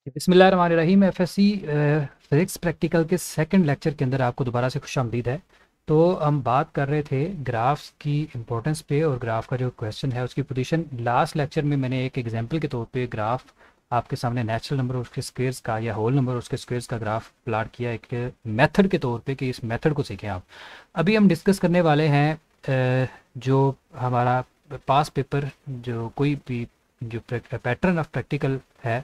बिस्मिल्लाहिर्रहमानिर्रहीम। FSc physics practical के second lecture के अंदर आपको दोबारा से खुशामदीद है। तो हम बात कर रहे थे ग्राफ्स की इम्पोर्टेंस पे और ग्राफ का जो क्वेश्चन है उसकी पोजीशन। लास्ट लेक्चर में मैंने एक एग्जांपल के तौर पे ग्राफ आपके सामने नेचुरल नंबर और उसके स्क्वेयर्स का या होल नंबर और उसके स्क्वेयर्स का ग्राफ प्लाट किया एक मेथड के तौर पे कि इस मेथड को सीखें आप। अभी हम डिस्कस करने वाले हैं जो हमारा पास पेपर जो कोई भी जो पैटर्न ऑफ प्रैक्टिकल है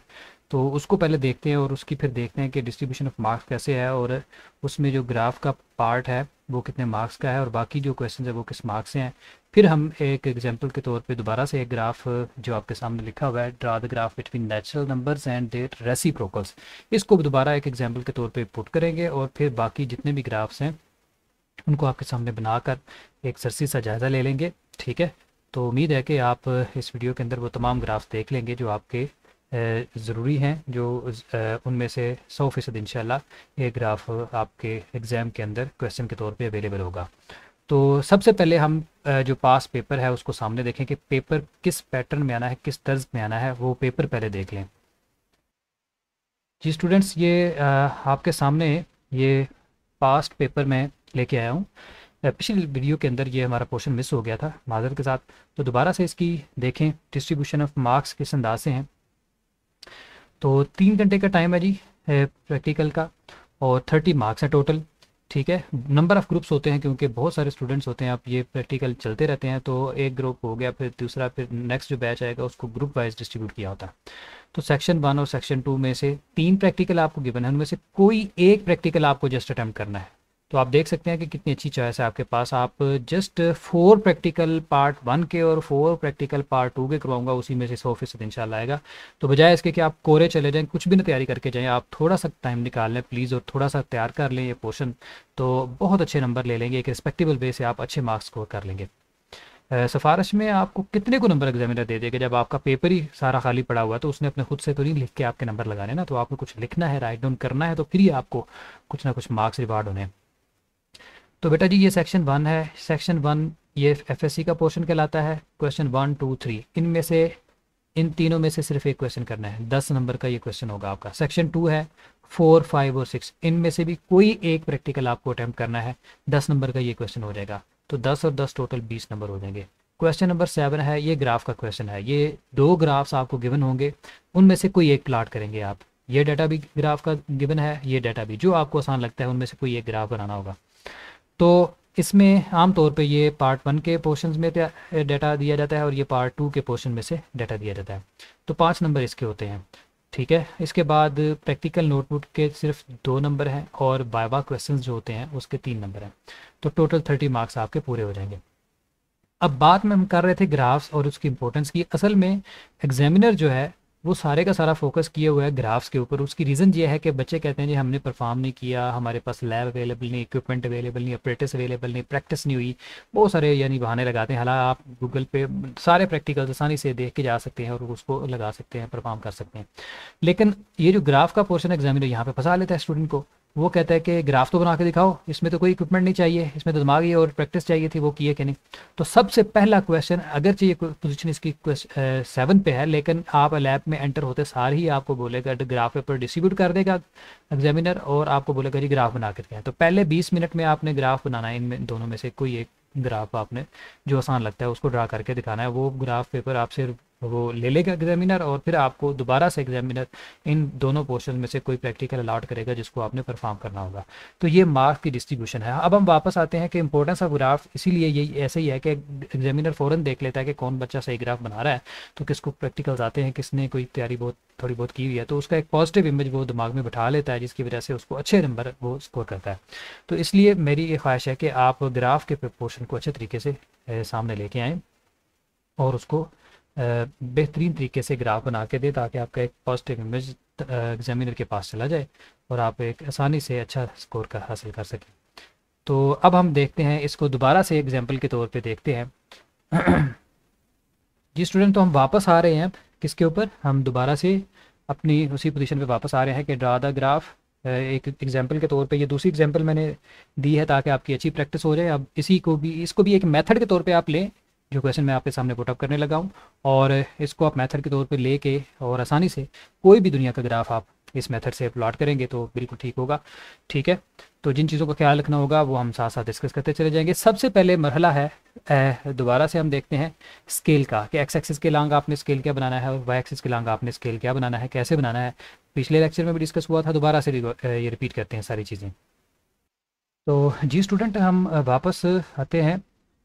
तो उसको पहले देखते हैं और उसकी फिर देखते हैं कि डिस्ट्रीब्यूशन ऑफ मार्क्स कैसे है और उसमें जो ग्राफ का पार्ट है वो कितने मार्क्स का है और बाकी जो क्वेश्चन है वो किस मार्क्स से हैं। फिर हम एक एग्जांपल के तौर पे दोबारा से एक ग्राफ जो आपके सामने लिखा हुआ है, draw the graph between natural numbers and their reciprocals, इसको दोबारा एक एग्जांपल के तौर पे पुट करेंगे और फिर बाकी जितने भी ग्राफ्स हैं उनको आपके सामने बनाकर एक सरसी सा जायज़ा ले लेंगे। ठीक है, तो उम्मीद है कि आप इस वीडियो के अंदर वो तमाम ग्राफ्स देख लेंगे जो आपके ज़रूरी हैं, जो उनमें से 100% इंशाल्लाह ये ग्राफ आपके एग्ज़ाम के अंदर क्वेश्चन के तौर पे अवेलेबल होगा। तो सबसे पहले हम जो पास पेपर है उसको सामने देखें कि पेपर किस पैटर्न में आना है, किस तर्ज में आना है, वो पेपर पहले देख लें। जी स्टूडेंट्स, ये आपके सामने ये पास्ट पेपर में लेके आया हूँ। पिछली वीडियो के अंदर ये हमारा पोर्शन मिस हो गया था माजरत के साथ, तो दोबारा से इसकी देखें डिस्ट्रीब्यूशन ऑफ मार्क्स किस अंदाज से हैं। तो 3 घंटे का टाइम है जी प्रैक्टिकल का और 30 मार्क्स हैं टोटल। ठीक है, नंबर ऑफ़ ग्रुप्स होते हैं क्योंकि बहुत सारे स्टूडेंट्स होते हैं, आप ये प्रैक्टिकल चलते रहते हैं तो एक ग्रुप हो गया फिर दूसरा फिर नेक्स्ट जो बैच आएगा उसको ग्रुप वाइज डिस्ट्रीब्यूट किया होता है। तो सेक्शन 1 और सेक्शन 2 में से 3 प्रैक्टिकल आपको गिवन है, उनमें से कोई एक प्रैक्टिकल आपको जस्ट अटैम्प्ट करना है। तो आप देख सकते हैं कि कितनी अच्छी चॉइस है आपके पास। आप जस्ट 4 प्रैक्टिकल पार्ट 1 के और 4 प्रैक्टिकल पार्ट 2 के करवाऊंगा, उसी में से 100% इंशाल्लाह आएगा। तो बजाय इसके कि आप कोरे चले जाएं, कुछ भी ना तैयारी करके जाएं, आप थोड़ा सा टाइम निकाल लें प्लीज़ और थोड़ा सा तैयार कर लें ये पोर्शन, तो बहुत अच्छे नंबर ले लेंगे। एक रिस्पेक्टेबल वे से आप अच्छे मार्क्स स्कोर कर लेंगे। सिफारिश में आपको कितने को नंबर एग्जामिनर दे देगा जब आपका पेपर ही सारा खाली पड़ा हुआ है, तो उसने अपने खुद से तो नहीं लिख के आपके नंबर लगाने ना, तो आपको कुछ लिखना है, राइट डाउन करना है, तो फिर ही आपको कुछ ना कुछ मार्क्स रिवार्ड होने हैं। तो बेटा जी ये सेक्शन 1 है। सेक्शन 1 ये एफएससी का पोर्शन कहलाता है। क्वेश्चन 1 2 3 इनमें से इन तीनों में से सिर्फ एक क्वेश्चन करना है, 10 नंबर का ये क्वेश्चन होगा आपका। सेक्शन 2 है 4 5 और 6, इनमें से भी कोई एक प्रैक्टिकल आपको अटैम्प्ट करना है, 10 नंबर का ये क्वेश्चन हो जाएगा। तो 10 और 10 टोटल 20 नंबर हो जाएंगे। क्वेश्चन नंबर 7 है, ये ग्राफ का क्वेश्चन है। ये 2 ग्राफ्स आपको गिवन होंगे, उनमें से कोई एक प्लाट करेंगे आप। ये डाटा भी ग्राफ का गिवन है, ये डाटा भी, जो आपको आसान लगता है उनमें से कोई एक ग्राफ बनाना होगा। तो इसमें आम तौर पे ये पार्ट 1 के पोर्शंस में डाटा दिया जाता है और ये पार्ट 2 के पोर्शन में से डाटा दिया जाता है। तो 5 नंबर इसके होते हैं। ठीक है, इसके बाद प्रैक्टिकल नोटबुक के सिर्फ 2 नंबर हैं और वाइवा क्वेश्चंस जो होते हैं उसके 3 नंबर हैं। तो टोटल 30 मार्क्स आपके पूरे हो जाएंगे। अब बात में हम कर रहे थे ग्राफ्स और उसकी इंपॉर्टेंस की। असल में एग्जामिनर जो है वो सारे का सारा फोकस किया हुआ है ग्राफ्स के ऊपर। उसकी रीज़न ये है कि बच्चे कहते हैं जी हमने परफॉर्म नहीं किया, हमारे पास लैब अवेलेबल नहीं, इक्विपमेंट अवेलेबल नहीं, अप्रेटिस अवेलेबल नहीं, प्रैक्टिस नहीं हुई, बहुत सारे यानी बहाने लगाते हैं। हालांकि आप गूगल पे सारे प्रैक्टिकल्स आसानी से देख के जा सकते हैं और उसको लगा सकते हैं, परफॉर्म कर सकते हैं। लेकिन ये जो ग्राफ का पोर्शन एग्जामिनर यहाँ पे फंसा लेता है स्टूडेंट को। वो कहता है कि ग्राफ तो बना के दिखाओ, इसमें तो कोई इक्विपमेंट नहीं चाहिए, इसमें तो दिमाग ही और प्रैक्टिस चाहिए थी, वो किए कि नहीं। तो सबसे पहला क्वेश्चन, अगरचे ये पोजीशन इसकी 7 पे है, लेकिन आप लैब में एंटर होते सार ही आपको बोलेगा ग्राफ पेपर डिस्ट्रीब्यूट कर देगा एग्जामिनर और आपको बोलेगा जी ग्राफ बना के दिखाएं। तो पहले 20 मिनट में आपने ग्राफ बनाना है, इनमें दोनों में से कोई एक ग्राफ आपने जो आसान लगता है उसको ड्रा करके दिखाना है। वो ग्राफ पेपर आपसे वो ले लेगा एग्जामिनर और फिर आपको दोबारा से एग्जामिनर इन दोनों पोर्शन में से कोई प्रैक्टिकल अलॉट करेगा जिसको आपने परफॉर्म करना होगा। तो ये मार्क्स की डिस्ट्रीब्यूशन है। अब हम वापस आते हैं कि इंपॉर्टेंस ऑफ ग्राफ इसीलिए यही ऐसे ही है कि एग्जामिनर फ़ौरन देख लेता है कि कौन बच्चा सही ग्राफ बना रहा है, तो किसको प्रैक्टिकल्स आते हैं, किसने कोई तैयारी बहुत थोड़ी बहुत की हुई है, तो उसका एक पॉजिटिव इमेज वो दिमाग में बिठा लेता है जिसकी वजह से उसको अच्छे नंबर वो स्कोर करता है। तो इसलिए मेरी ये ख्वाहिश है कि आप ग्राफ के पोर्शन को अच्छे तरीके से सामने लेके आएँ और उसको बेहतरीन तरीके से ग्राफ बना के दे ताकि आपका एक पॉजिटिव इमेज एग्जामिनर के पास चला जाए और आप एक आसानी से अच्छा स्कोर का हासिल कर सकें। तो अब हम देखते हैं इसको दोबारा से एग्जाम्पल के तौर पे देखते हैं। जी स्टूडेंट, तो हम वापस आ रहे हैं किसके ऊपर, हम दोबारा से अपनी उसी पोजीशन पे वापस आ रहे हैं कि ड्रा द ग्राफ। एक एग्जांपल के तौर पे ये दूसरी एग्जांपल मैंने दी है ताकि आपकी अच्छी प्रैक्टिस हो जाए। अब इसको भी एक मेथड के तौर पे आप लें जो क्वेश्चन मैं आपके सामने पुट अप करने लगा हूँ, और इसको आप मेथड के तौर पे लेके और आसानी से कोई भी दुनिया का ग्राफ आप इस मेथड से प्लॉट करेंगे तो बिल्कुल ठीक होगा। ठीक है, तो जिन चीज़ों का ख्याल रखना होगा वो हम साथ साथ डिस्कस करते चले जाएंगे। सबसे पहले मरहला है, दोबारा से हम देखते हैं स्केल का, कि एक्स एक्सिस के लॉन्ग आपने स्केल क्या बनाना है और वाई एक्सिस के लॉन्ग आपने स्केल क्या बनाना है, कैसे बनाना है। पिछले लेक्चर में भी डिस्कस हुआ था, दोबारा से ये रिपीट करते हैं सारी चीज़ें। तो जी स्टूडेंट, हम वापस आते हैं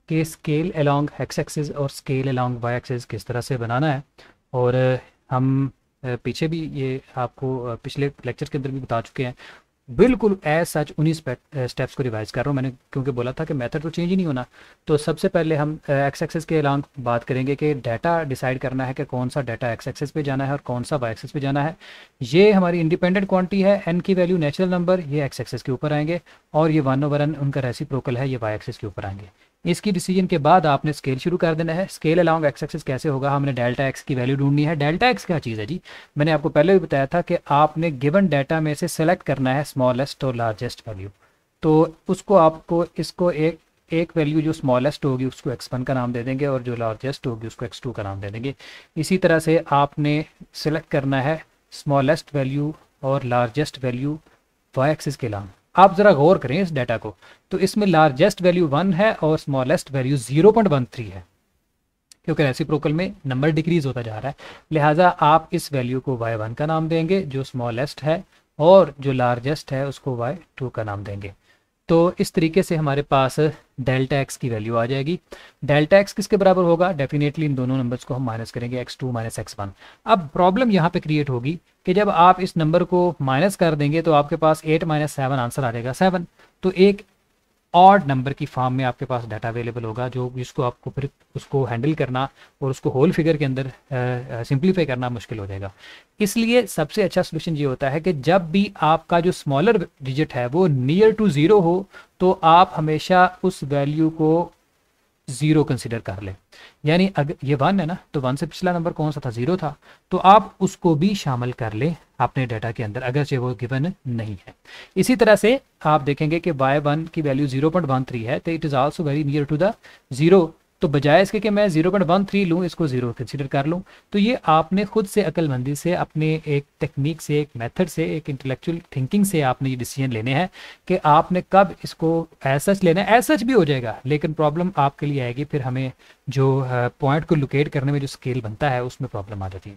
कि स्केल अलोंग एक्स एक्सिस और स्केल अलोंग वाई एक्सिस किस तरह से बनाना है। और हम पीछे भी ये आपको पिछले लेक्चर के अंदर भी बता चुके हैं। बिल्कुल एज सच उन्हीं स्टेप्स को रिवाइज कर रहा हूँ मैंने, क्योंकि बोला था कि मेथड तो चेंज ही नहीं होना। तो सबसे पहले हम एक्स एक्सिस के अलोंग बात करेंगे कि डाटा डिसाइड करना है कि कौन सा डाटा एक्स एक्सिस पे जाना है और कौन सा वाई एक्सिस पे जाना है। ये हमारी इंडिपेंडेंट क्वांटिटी है, एन की वैल्यू नेचुरल नंबर, ये एक्स एक्सिस के ऊपर आएंगे, और ये 1/n उनका रेसिप्रोकल है, ये वाई एक्सिस के ऊपर आएंगे। इसकी डिसीजन के बाद आपने स्केल शुरू कर देना है। स्केल अलोंग एक्स एक्सिस कैसे होगा, हमने डेल्टा एक्स की वैल्यू ढूंढनी है। डेल्टा एक्स क्या चीज़ है जी, मैंने आपको पहले भी बताया था कि आपने गिवन डाटा में से सेलेक्ट करना है स्मॉलेस्ट और लार्जेस्ट वैल्यू। तो उसको आपको इसको एक वैल्यू जो स्मॉलेस्ट होगी उसको x1 का नाम दे देंगे, और जो लार्जेस्ट होगी उसको x2 का नाम दे देंगे। इसी तरह से आपने सेलेक्ट करना है स्मॉलेस्ट वैल्यू और लार्जेस्ट वैल्यू वाई एक्सिस के नाम। आप ज़रा गौर करें इस डाटा को, तो इसमें लार्जेस्ट वैल्यू 1 है और स्मॉलेस्ट वैल्यू 0.13 है, क्योंकि रेसिप्रोकल में नंबर डिक्रीज होता जा रहा है। लिहाजा आप इस वैल्यू को y1 का नाम देंगे जो स्मॉलेस्ट है, और जो लार्जेस्ट है उसको y2 का नाम देंगे। तो इस तरीके से हमारे पास डेल्टा एक्स की वैल्यू आ जाएगी। डेल्टा एक्स किसके बराबर होगा, डेफिनेटली इन दोनों नंबर्स को हम माइनस करेंगे, x2 माइनस x1। अब प्रॉब्लम यहाँ पे क्रिएट होगी कि जब आप इस नंबर को माइनस कर देंगे तो आपके पास 8 माइनस 7 आंसर आ जाएगा 7। तो एक ऑड नंबर की फॉर्म में आपके पास डाटा अवेलेबल होगा, जो जिसको आपको फिर उसको हैंडल करना और उसको होल फिगर के अंदर सिंप्लीफाई करना मुश्किल हो जाएगा। इसलिए सबसे अच्छा सोल्यूशन ये होता है कि जब भी आपका जो स्मॉलर डिजिट है वो नियर टू ज़ीरो हो, तो आप हमेशा उस वैल्यू को ज़ीरो कंसिडर कर लें। यानी अगर ये 1 है ना, तो 1 से पिछला नंबर कौन सा था, 0 था, तो आप उसको भी शामिल कर लें अपने डाटा के अंदर, अगर वो गिवन नहीं है। इसी तरह से आप देखेंगे कि y1 की वैल्यू 0.13 है, तो it is also very near to the 0। तो बजाय इसके कि मैं 0.13 लूँ, इसको 0 कंसिडर कर लूँ। तो ये आपने खुद से अक्लमंदी से, अपने एक टेक्निक से, एक मेथड से, एक इंटेलेक्चुअल थिंकिंग से आपने ये डिसीजन लेने हैं कि आपने कब इसको एज सच लेना है। एज सच भी हो जाएगा, लेकिन प्रॉब्लम आपके लिए आएगी फिर, हमें जो पॉइंट को लोकेट करने में जो स्केल बनता है उसमें प्रॉब्लम आ जाती है।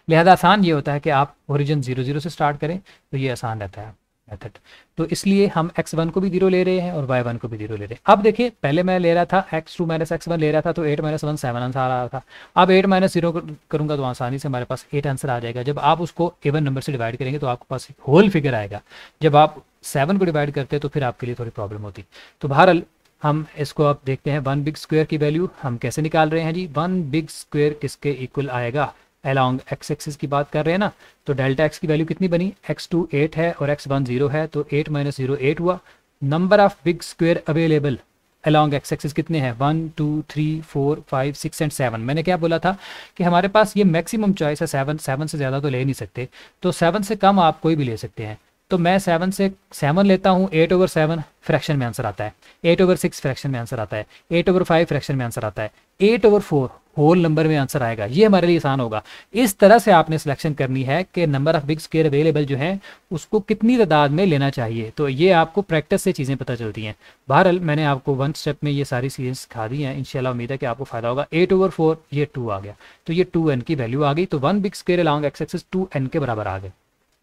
लिहाजा आसान ये होता है कि आप ओरिजिन 0 से स्टार्ट करें, तो ये आसान रहता है मेथड। तो इसलिए हम x1 को भी 0 ले रहे हैं और y1 को भी 0 ले रहे हैं। अब देखिए, पहले मैं ले रहा था x2 माइनस x1 ले रहा था, तो 8 माइनस 1 7 आंसर आ रहा था। अब 8 माइनस 0 करूंगा तो आसानी से हमारे पास 8 आंसर आ जाएगा। जब आप उसको इवन नंबर से डिवाइड करेंगे तो आपके पास होल फिगर आएगा। जब आप 7 को डिवाइड करते हैं तो फिर आपके लिए थोड़ी प्रॉब्लम होती। तो बहरहाल हम इसको अब देखते हैं, 1 बिग स्क्वायर की वैल्यू हम कैसे निकाल रहे हैं जी। 1 बिग स्क्वायर किसके इक्वल आएगा, अलोंग एक्स एक्सिस की बात कर रहे हैं ना। तो डेल्टा एक्स की वैल्यू कितनी बनी, x2 8 है और x1 0 है, तो 8 माइनस 0 8 हुआ। Number of big square available along x axis कितने हैं, 1 2 3 4 5 6 एंड 7। मैंने क्या बोला था कि हमारे पास ये मैक्सिमम चॉइस है 7 से ज़्यादा तो ले नहीं सकते, तो 7 से कम आप कोई भी ले सकते हैं। तो मैं 7 से 7 लेता हूँ, 8/7 फ्रैक्शन में आंसर आता है, 8/6 फ्रैक्शन में आंसर आता है, 8/5 फ्रैक्शन में आंसर आता है, 8/4 होल नंबर में आंसर आएगा। ये हमारे लिए आसान होगा। इस तरह से आपने सिलेक्शन करनी है कि number of big square available जो है उसको कितनी तादाद में लेना चाहिए। तो ये आपको प्रैक्टिस से चीज़ें पता चलती हैं। बहरहाल मैंने आपको 1 स्टेप में ये सारी चीज़ें सिखा दी हैं, इंशाल्लाह उम्मीद है कि आपको फ़ायदा होगा। 8/4 ये 2 आ गया, तो ये 2n की वैल्यू आ गई। तो 1 big square along x axis 2n के बराबर आ गए।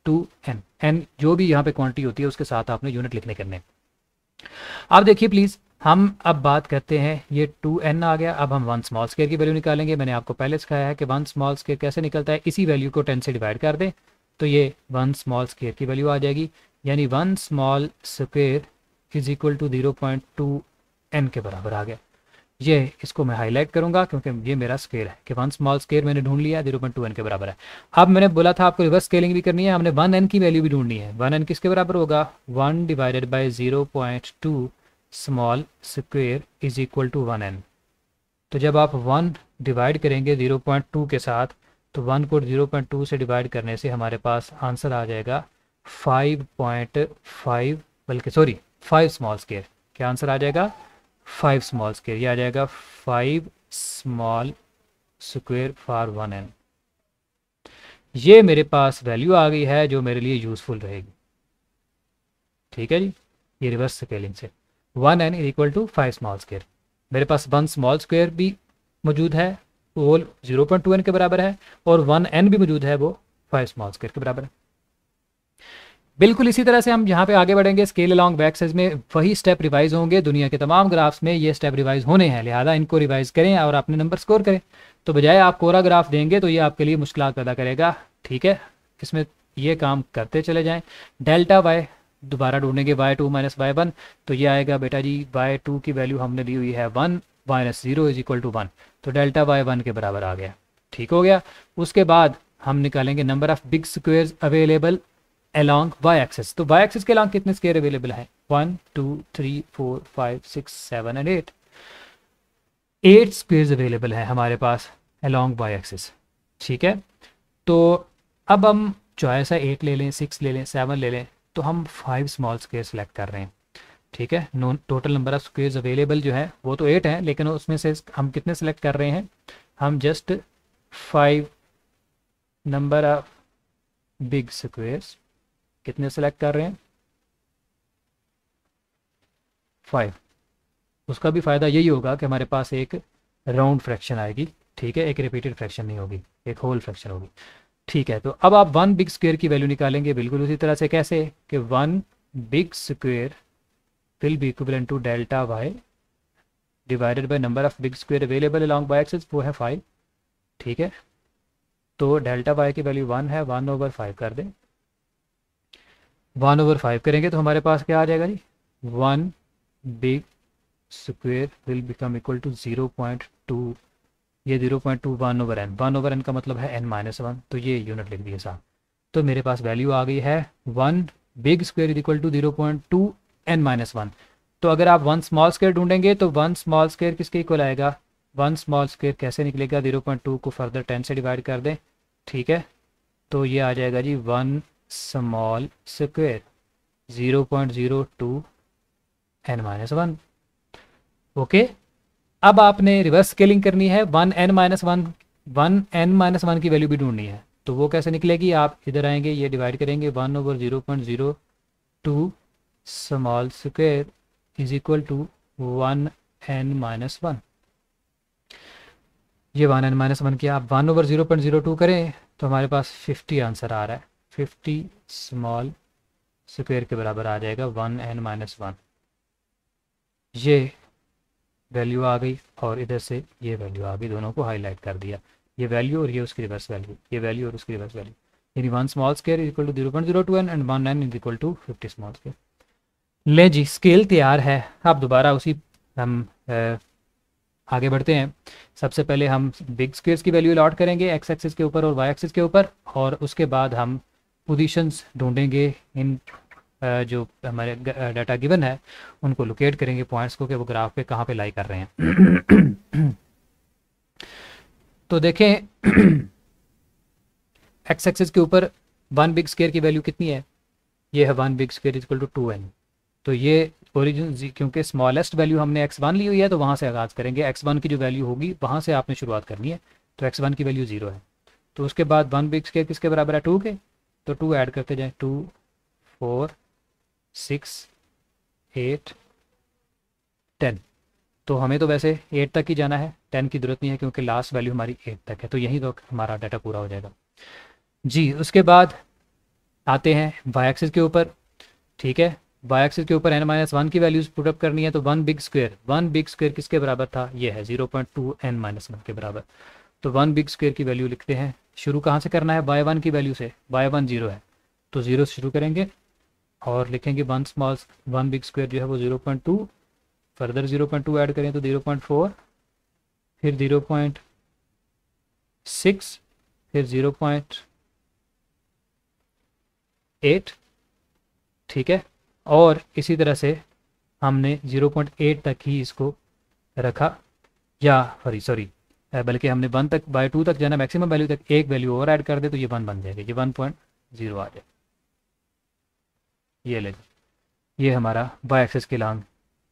2n, n जो भी यहाँ पे क्वांटिटी होती है उसके साथ आपने यूनिट लिखने करने। अब देखिए प्लीज़, हम अब बात करते हैं, ये 2n आ गया। अब हम 1 स्मॉल स्क्वायर की वैल्यू निकालेंगे। मैंने आपको पहले सिखाया है कि 1 स्मॉल स्क्वायर कैसे निकलता है। इसी वैल्यू को 10 से डिवाइड कर दें तो ये 1 स्मॉल स्क्वायर की वैल्यू आ जाएगी। यानी 1 small square is equal to 0.2n के बराबर आ गया। ये इसको मैं हाईलाइट करूंगा क्योंकि ये मेरा स्क्वायर है कि 1 स्मॉल स्क्वायर मैंने ढूंढ लिया, 0.2n के बराबर है। अब मैंने बोला था आपको रिवर्स स्केलिंग भी करनी है, हमने 1n की वैल्यू भी ढूंढनी है। 1n किसके बराबर होगा, 1 divided by 0.2 small square is equal to 1n। तो जब आप 1 डिवाइड करेंगे 0.2 के साथ, तो 1 को 0.2 से डिवाइड करने से हमारे पास आंसर आ जाएगा 5.5, बल्कि सॉरी 5 स्मॉल स्क्वायर। क्या आंसर आ जाएगा, 5 स्मॉल स्क्वेयर, ये आ जाएगा 5 स्मॉल स्क्वेयर फॉर 1n। ये मेरे पास वैल्यू आ गई है जो मेरे लिए यूज़फुल रहेगी। ठीक है जी, ये रिवर्स स्केलिंग से 1n is equal to 5 small square. मेरे पास 1 स्मॉल स्क्वेयर भी मौजूद है, वो 0.2n के बराबर है, और 1n भी मौजूद है, वो 5 स्मॉल स्क्वेयर के बराबर है। बिल्कुल इसी तरह से हम यहाँ पे आगे बढ़ेंगे स्केल अलॉन्ग y एक्सिस में, वही स्टेप रिवाइज होंगे। दुनिया के तमाम ग्राफ्स में ये स्टेप रिवाइज होने हैं, लिहाजा इनको रिवाइज करें और अपने नंबर स्कोर करें। तो बजाय आप कोरा ग्राफ देंगे तो ये आपके लिए मुश्किल पैदा करेगा। ठीक है, इसमें ये काम करते चले जाएं। डेल्टा वाई दोबारा ढूंढेंगे, y2 माइनस y1, तो ये आएगा बेटा जी y2 की वैल्यू हमने दी हुई है 1 माइनस 0 इज इक्वल टू 1, तो डेल्टा y1 के बराबर आ गया। ठीक हो गया। उसके बाद हम निकालेंगे number of big squares available along y axis. तो y एक्सिस के अलॉन्ग कितने स्क्वायर अवेलेबल है? 1 2 3 4 5 6 7 एंड 8। 8 स्क्वेयर्स अवेलेबल है हमारे पास along y एक्सिस। ठीक है, तो अब हम चॉइस है 8 ले लें, 6 ले लें, 7 ले लें, तो हम 5 स्मॉल स्क्वेयर सेलेक्ट कर रहे हैं। ठीक है, no total number of squares available जो है वो तो 8 है, लेकिन उसमें से हम कितने सेलेक्ट कर रहे हैं? हम just 5 number of big squares कितने सेलेक्ट कर रहे हैं? 5। उसका भी फ़ायदा यही होगा कि हमारे पास एक राउंड फ्रैक्शन आएगी। ठीक है, एक रिपीटेड फ्रैक्शन नहीं होगी, एक होल फ्रैक्शन होगी। ठीक है, तो अब आप 1 बिग स्क्वेयर की वैल्यू निकालेंगे बिल्कुल उसी तरह से। कैसे कि 1 big square will be equivalent to delta Y divided by number of big square available along Y axis, वो है 5। ठीक है, तो डेल्टा वाई की वैल्यू 1 है, 1/5 कर दें। 1/5 करेंगे तो हमारे पास क्या आ जाएगा जी? 1 big square will become equal to 0.2, ये 0.2 1/n, 1/n का मतलब है n-1, तो ये यूनिट लिख दिए साहब। तो मेरे पास वैल्यू आ गई है 1 big square is equal to 0.2 n-1। तो अगर आप 1 स्मॉल स्क्वेयर ढूंढेंगे तो 1 स्मॉल स्क्वेयर किसके इक्वल आएगा? 1 स्मॉल स्क्वेयर कैसे निकलेगा? 0.2 को फर्दर 10 से डिवाइड कर दें। ठीक है, तो ये आ जाएगा जी 1 स्मॉल स्क्वेयर 0.02 n-1। ओके, अब आपने रिवर्स स्केलिंग करनी है, 1n-1 की वैल्यू भी ढूंढनी है। तो वो कैसे निकलेगी? आप इधर आएंगे, ये डिवाइड करेंगे, 1/0.02 small square is equal to 1n-1। ये 1n-1 किया, आप 1/0.02 करें तो हमारे पास 50 आंसर आ रहा है। 50 स्मॉल स्क्वेयर के बराबर आ जाएगा 1n-1। ये वैल्यू आ गई और इधर से ये वैल्यू आ गई, दोनों को हाईलाइट कर दिया, ये वैल्यू और ये उसकी रिवर्स वैल्यू, ये वैल्यू और उसकी रिवर्स वैल्यू, यानी 1 small square is equal to 0.02n and 1n is equal to 50 small square. ले जी, स्केल तैयार है। अब दोबारा उसी हम आगे बढ़ते हैं। सबसे पहले हम बिग स्क्वेयर्स की वैल्यू अलॉट करेंगे एक्स एक्सिस के ऊपर और वाई एक्सिस के ऊपर, और उसके बाद हम पोजीशंस ढूंढेंगे इन जो हमारे डाटा गिवन है उनको लोकेट करेंगे पॉइंट्स को कि वो ग्राफ पे कहाँ पे लाई कर रहे हैं। तो देखें एक्स एक्सिस के ऊपर 1 बिग स्क्वेयर की वैल्यू कितनी है? ये है 1 big square equal to 2n। तो ये ओरिजिन, क्योंकि स्मॉलेस्ट वैल्यू हमने x1 ली हुई है तो वहाँ से आगाज़ करेंगे। x1 की जो वैल्यू होगी वहाँ से आपने शुरुआत करनी है। तो x1 की वैल्यू 0 है, तो उसके बाद 1 बिग स्क्वेयर किसके बराबर है? 2 के, तो 2 ऐड करते जाएँ, 2 4 6 8 10। तो हमें तो वैसे 8 तक ही जाना है, 10 की ज़रूरत नहीं है क्योंकि लास्ट वैल्यू हमारी 8 तक है, तो यहीं तो हमारा डाटा पूरा हो जाएगा जी। उसके बाद आते हैं वाई एक्सिस के ऊपर। ठीक है, वाई एक्सिस के ऊपर n-1 की वैल्यूज पुटअप करनी है। तो 1 बिग स्क्वेयर किसके बराबर था? ये है 0.2 n-1 के बराबर। तो 1 बिग स्क्वेयर की वैल्यू लिखते हैं। शुरू कहाँ से करना है? y1 की वैल्यू से। y1 0 है तो 0 से शुरू करेंगे और लिखेंगे 1 बिग स्क्वेयर जो है वो 0.2, फर्दर 0.2 ऐड करें तो 0.4, फिर 0.6, फिर 0.8। ठीक है, और इसी तरह से हमने 0.8 तक ही इसको रखा, या सॉरी बल्कि हमने 1 तक बाय 2 तक जाना, मैक्सिमम वैल्यू तक एक वैल्यू और ऐड कर दे तो ये 1 बन जाएगा, ये 1.0 आ जाए। ये ले, ये हमारा वाई एक्सिस के लॉन्ग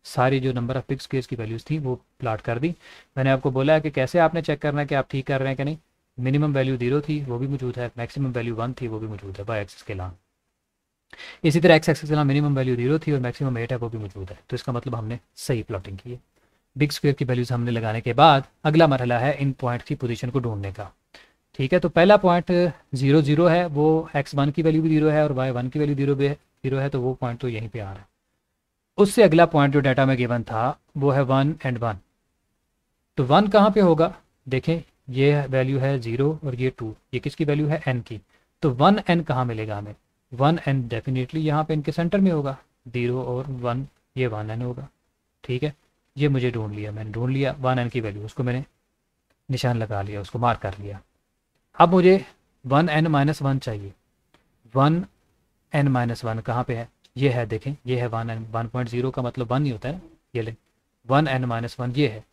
सारी जो नंबर ऑफ बिग स्क्वेयर्स की वैल्यूज़ थी वो प्लाट कर दी। मैंने आपको बोला है कि कैसे आपने चेक करना है कि आप ठीक कर रहे हैं कि नहीं। मिनिमम वैल्यू 0 थी वो भी मौजूद है, मैक्सिमम वैल्यू 1 थी वो भी मौजूद है वाई एक्सिस के अलावा। इसी तरह एक्स एक्सिस के अलावा मिनिमम वैल्यू 0 थी और मैक्सिमम 8 है वो भी मौजूद है। तो इसका मतलब हमने सही प्लॉटिंग की है। बिग स्क्वेयर की वैल्यूज़ हमने लगाने के बाद अगला मरहला है इन पॉइंट की पोजीशन को ढूंढने का। ठीक है, तो पहला पॉइंट 0 0 है, वो x1 की वैल्यू भी 0 है और y1 की वैल्यू 0 भी है, 0 है, तो वो पॉइंट तो यहीं पे आ रहा है। उससे अगला पॉइंट जो डाटा में गिवन था वो है 1 एंड 1। तो 1 कहाँ पे होगा, देखें ये वैल्यू है 0 और ये 2, ये किसकी वैल्यू है n की। तो 1n कहाँ मिलेगा हमें, 1n डेफिनेटली यहाँ पे इनके सेंटर में होगा, 0 और 1, ये 1n होगा। ठीक है, ये मुझे ढूंढ लिया, मैंने ढूंढ लिया 1n की वैल्यू, उसको मैंने निशान लगा लिया, उसको मार्क कर लिया। अब मुझे 1n-1 चाहिए। 1n-1 कहाँ पे है, ये है, देखें ये है 1n, 1.0 का मतलब 1 ही होता है ना, ये ले 1n-1 ये है,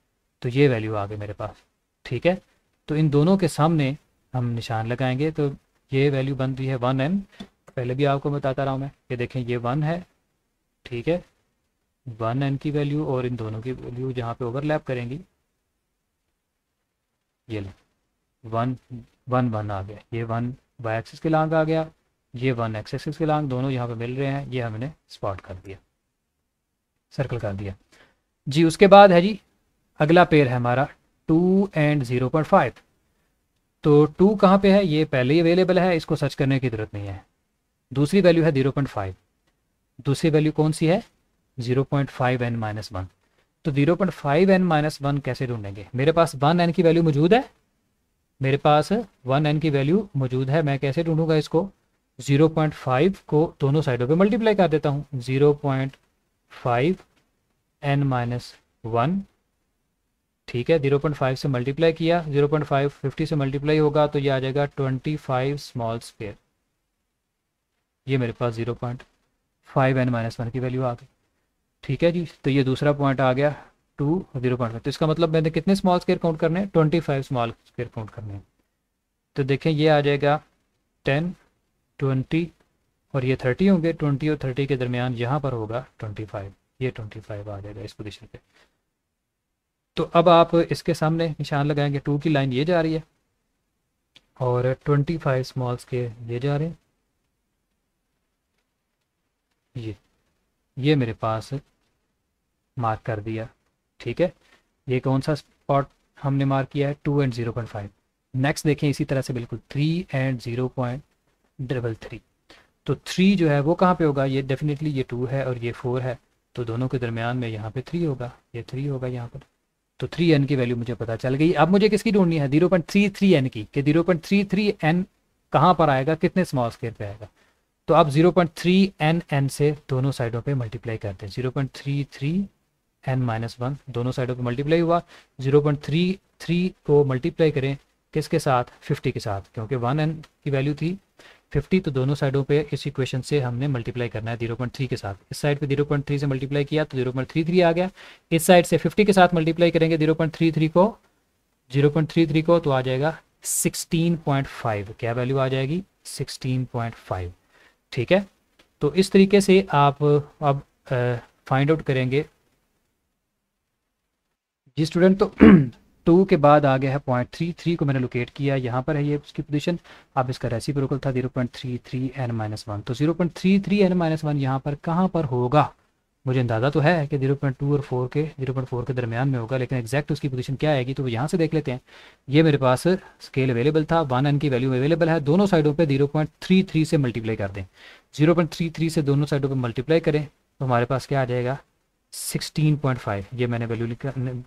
तो ये वैल्यू आ गई मेरे पास। ठीक है, तो इन दोनों के सामने हम निशान लगाएंगे, तो ये वैल्यू बनती है 1n। पहले भी आपको बताता रहा हूँ मैं, ये देखें ये 1 है। ठीक है, 1n की वैल्यू और इन दोनों की वैल्यू जहाँ पे ओवरलैप करेंगी, ये ले 1 1 1 आ गया, ये 1 वाई एक्सिस के लांग आ गया, ये 1 एक्स एक्सिस के लांग, दोनों यहाँ पे मिल रहे हैं, ये हमने स्पॉट कर दिया, सर्कल कर दिया जी। उसके बाद है जी अगला पेयर है हमारा 2 एंड 0.5। तो 2 कहाँ पे है, ये पहले ही अवेलेबल है, इसको सर्च करने की ज़रूरत नहीं है। दूसरी वैल्यू है 0.5, दूसरी वैल्यू कौन सी है 0.5n-1। तो 0.5n-1 कैसे ढूंढेंगे, मेरे पास 1n की वैल्यू मौजूद है, मेरे पास 1n की वैल्यू मौजूद है, मैं कैसे ढूंढूंगा इसको, 0.5 को दोनों साइडों पे मल्टीप्लाई कर देता हूँ, 0.5n-1। ठीक है, 0.5 से मल्टीप्लाई किया, 0.5 50 से मल्टीप्लाई होगा तो ये आ जाएगा 25 स्मॉल स्क्वेयर। ये मेरे पास 0.5n-1 की वैल्यू आ गई। ठीक है जी, तो ये दूसरा पॉइंट आ गया 2 और 0.5। तो इसका मतलब मैंने कितने स्मॉल स्क्वेयर काउंट करने हैं, 25 स्मॉल स्क्वेयर काउंट करने हैं। तो देखें ये आ जाएगा 10 20 और ये 30 होंगे, 20 और 30 के दरमियान यहाँ पर होगा 25, ये 25 आ जाएगा इस पोजीशन पे। तो अब आप इसके सामने निशान लगाएंगे, 2 की लाइन ये जा रही है और 25 स्मॉल स्क्वेयर ये जा रहे हैं, ये मेरे पास मार्क कर दिया। ठीक है, ये कौन सा स्पॉट हमने मार्क किया है, 2 एंड 0.5। नेक्स्ट देखें इसी तरह से बिल्कुल 3 एंड 0.33। तो 3 जो है वो कहाँ पे होगा, ये डेफिनेटली ये 2 है और ये 4 है, तो दोनों के दरमियान में यहाँ पे 3 होगा, ये 3 होगा यहाँ पर। तो 3n की वैल्यू मुझे पता चल गई। अब मुझे किसकी ढूंढनी है, 0.33n की, कि 0.33n कहाँ पर आएगा, कितने स्मॉल स्क्वेयर पे आएगा। तो आप 0.3n से दोनों साइडों पे मल्टीप्लाई करते हैं, 0.33n-1 दोनों साइडों पे मल्टीप्लाई हुआ, 0.33 को मल्टीप्लाई करें किसके साथ, 50 के साथ, क्योंकि 1n की वैल्यू थी 50, तो दोनों साइडों पे इस इक्वेशन से हमने मल्टीप्लाई करना है 0.3 के साथ। इस साइड पे 0.3 से मल्टीप्लाई किया तो 0.33 आ गया, इस साइड से 50 के साथ मल्टीप्लाई करेंगे 0.33 को तो आ जाएगा 16.5, क्या वैल्यू आ जाएगी 16.5। ठीक है, तो इस तरीके से आप अब फाइंड आउट करेंगे जी स्टूडेंट। तो 2 के बाद आ गया है पॉइंट 3 को मैंने लोकेट किया, यहाँ पर है ये उसकी पोजीशन। अब इसका रेसिप्रोकल था 0.33n-1, तो 0.33n-1 यहाँ पर कहाँ पर होगा, मुझे अंदाज़ा तो है कि 0.2 और 0.4 के दरमियान में होगा, लेकिन एग्जैक्ट उसकी पोजीशन क्या आएगी तो यहाँ से देख लेते हैं। ये मेरे पास स्केल अवेलेबल था, 1n की वैल्यू अवेलेबल है, दोनों साइडों पे 0.33 से मल्टीप्लाई कर दें, 0.33 से दोनों साइडों पे मल्टीप्लाई करें तो हमारे पास क्या आ जाएगा 16.5। ये मैंने वैल्यू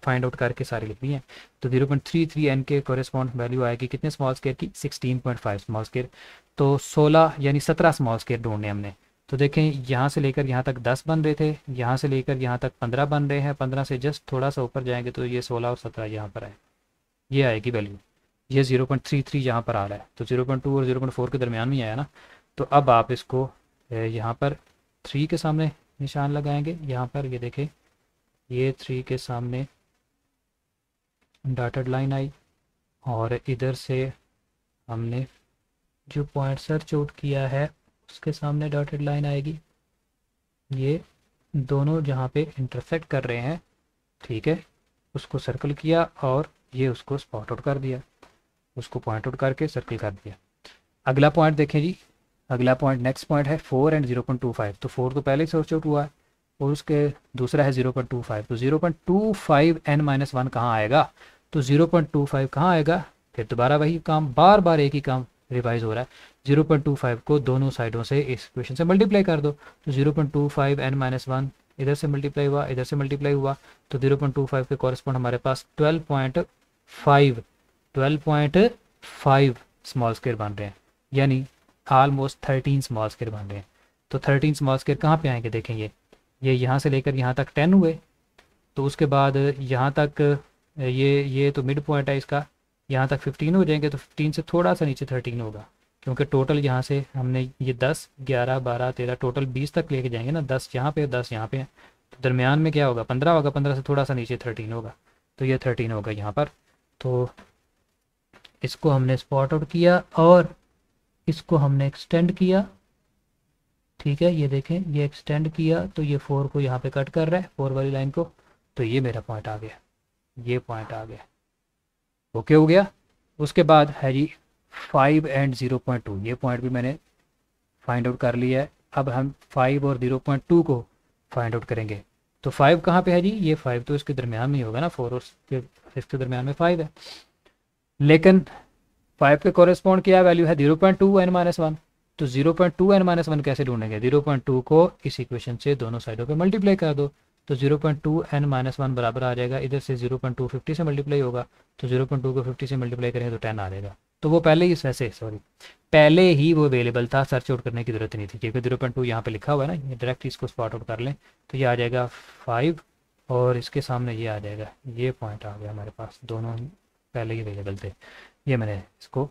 फाइंड आउट करके सारी लिख दी है। तो 0.33n के कोरेस्पॉन्ड वैल्यू आएगी कितने स्मॉल स्केयर की, 16.5 स्मॉल स्केयर। तो 16 यानी 17 स्मॉल स्केयर ढूंढने हमने। तो देखें यहाँ से लेकर यहाँ तक 10 बन रहे थे, यहाँ से लेकर यहाँ तक 15 बन रहे हैं, 15 से जस्ट थोड़ा सा ऊपर जाएंगे तो ये 16 और 17 यहाँ पर आए, ये आएगी वैल्यू। ये 0.33 यहाँ पर आ रहा है, तो 0.2 और 0.4 के दरमियान में आया ना। तो अब आप इसको यहाँ पर 3 के सामने निशान लगाएंगे, यहाँ पर ये देखें ये 3 के सामने डॉटेड लाइन आई और इधर से हमने जो पॉइंट सर्च आउट किया है उसके सामने डॉटेड लाइन आएगी, ये दोनों जहाँ पे इंटरसेक्ट कर रहे हैं, ठीक है, उसको सर्कल किया और ये उसको स्पॉट आउट कर दिया, उसको पॉइंट आउट करके सर्कल कर दिया। अगला पॉइंट देखें जी, अगला पॉइंट नेक्स्ट पॉइंट है 4 एंड 0.25। तो 4 तो पहले ही सर्च आउट हुआ है और उसके दूसरा है 0.25। तो 0.25 n-1 कहाँ आएगा? तो 0.25 कहाँ आएगा? फिर दोबारा वही काम, बार बार एक ही काम रिवाइज हो रहा है। 0.25 को दोनों साइडों से इस इक्वेशन से मल्टीप्लाई कर दो। तो 0.25 n-1 इधर से मल्टीप्लाई हुआ, इधर से मल्टीप्लाई हुआ, तो 0.25 के कॉरेस्पॉन्ड हमारे पास 12.5 स्मॉल स्क्वायर बन रहे हैं, यानी ऑलमोस्ट 13 स्मॉल स्क्वायर बन रहे हैं। तो 13 स्मॉल स्क्वायर कहाँ पे आएंगे? देखें ये यहाँ से लेकर यहाँ तक 10 हुए, तो उसके बाद यहाँ तक ये तो मिड पॉइंट है इसका, यहाँ तक 15 हो जाएंगे। तो 15 से थोड़ा सा नीचे 13 होगा, क्योंकि टोटल यहाँ से हमने ये 10 11 12 13 टोटल 20 तक लेके जाएंगे ना, 10 यहाँ पे 10 यहाँ पे है, तो दरमियान में क्या होगा? 15 होगा, 15 से थोड़ा सा नीचे 13 होगा, तो ये 13 होगा यहाँ पर। तो इसको हमने स्पॉट आउट किया और इसको हमने एक्सटेंड किया, ठीक है, ये देखें, ये एक्सटेंड किया तो ये 4 को यहाँ पे कट कर रहा है, 4 वाली लाइन को, तो ये मेरा पॉइंट आ गया, ये पॉइंट आ गया, ओके हो गया। उसके बाद है जी 5 एंड 0.2, ये पॉइंट भी मैंने फाइंड आउट कर लिया है। अब हम 5 और 0.2 को फाइंड आउट करेंगे। तो 5 कहाँ पे है जी? ये 5 तो इसके दरमियान में ही होगा ना, 4 और 6 के दरमियान में 5 है, लेकिन 5 के कॉरेस्पॉन्ड क्या वैल्यू है? 0.2 n-1। तो 0.2 n-1 कैसे ढूंढेंगे? 0.2 को इस इक्वेशन से दोनों साइडों पे मल्टीप्लाई कर दो, तो 0.2 n-1 बराबर आ जाएगा, इधर से 0.2 50 से मल्टीप्लाई होगा, तो 0.2 को 50 से मल्टीप्लाई करेंगे तो 10 आ जाएगा। तो वो पहले ही वैसे पहले ही वो अवेलेबल था, सर्च आउट करने की ज़रूरत नहीं थी, क्योंकि 0.2 यहाँ पे लिखा हुआ है ना, ये डायरेक्ट इसको स्पॉट आउट कर लें तो ये आ जाएगा 5 और इसके सामने ये आ जाएगा, ये पॉइंट आ गया हमारे पास, दोनों पहले ही अवेलेबल थे, ये मैंने इसको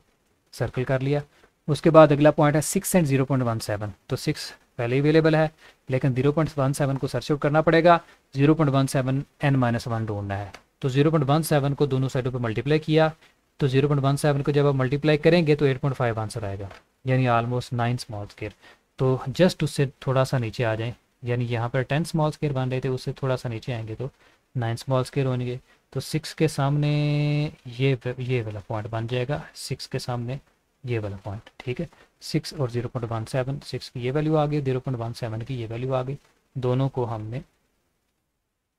सर्कल कर लिया। उसके बाद अगला पॉइंट है 6 एंड 0.17। तो 6 पहले ही अवेलेबल है, लेकिन 0.17 को सर्च आउट करना पड़ेगा, 0.17 n-1 ढूंढना है। तो 0.17 को दोनों साइडों पे मल्टीप्लाई किया, तो 0.17 को जब आप मल्टीप्लाई करेंगे तो 8.5 आंसर आएगा, यानी ऑलमोस्ट 9 स्मॉल स्क्वायर। तो जस्ट उससे थोड़ा सा नीचे आ जाएं, यानी यहाँ पर 10 स्मॉल स्क्वायर बन रहे थे, उससे थोड़ा सा नीचे आएंगे तो 9 स्मॉल स्क्वायर होंगे। तो 6 के सामने ये वाला पॉइंट बन जाएगा, 6 के सामने ये वाला पॉइंट, ठीक है। 6 और 0.17, 6 की ये वैल्यू आ गई, 0.17 की ये वैल्यू आ गई, दोनों को हमने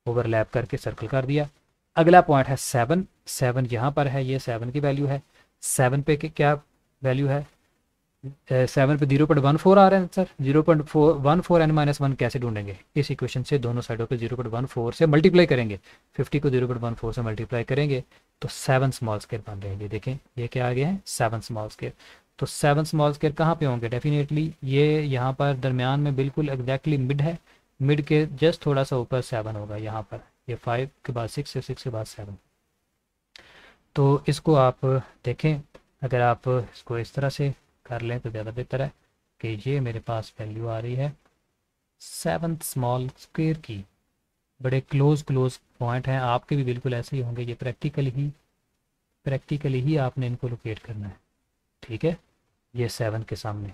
ओवरलैप करके सर्कल कर दिया। अगला पॉइंट है 7, 7 यहाँ पर है, ये 7 की वैल्यू है। 7 पे क्या वैल्यू है? 7 पे 0.14 आ रहा है सर, 0.14 n-1 कैसे ढूंढेंगे? इस इक्वेशन से दोनों साइडों पे 0.14 से मल्टीप्लाई करेंगे, 50 को 0.14 से मल्टीप्लाई करेंगे तो 7 स्मॉल स्क्वायर बन रहे हैं। ये देखें, ये क्या आ गया है? 7 स्मॉल स्क्वायर। तो 7 स्मॉल स्क्वायर कहाँ पे होंगे? डेफिनेटली ये यहाँ पर दरमियान में बिल्कुल एग्जैक्टली मिड है, मिड के जस्ट थोड़ा सा ऊपर 7 होगा यहाँ पर, ये 5 के बाद 6 है, 6 के बाद 7। तो इसको आप देखें, अगर आप इसको इस तरह से कर लें तो ज़्यादा बेहतर है कि ये मेरे पास वैल्यू आ रही है 7 स्मॉल स्क्वायर की। बड़े क्लोज पॉइंट हैं, आपके भी बिल्कुल ऐसे ही होंगे, ये प्रैक्टिकली ही आपने इनको लोकेट करना है, ठीक है। ये 7 के सामने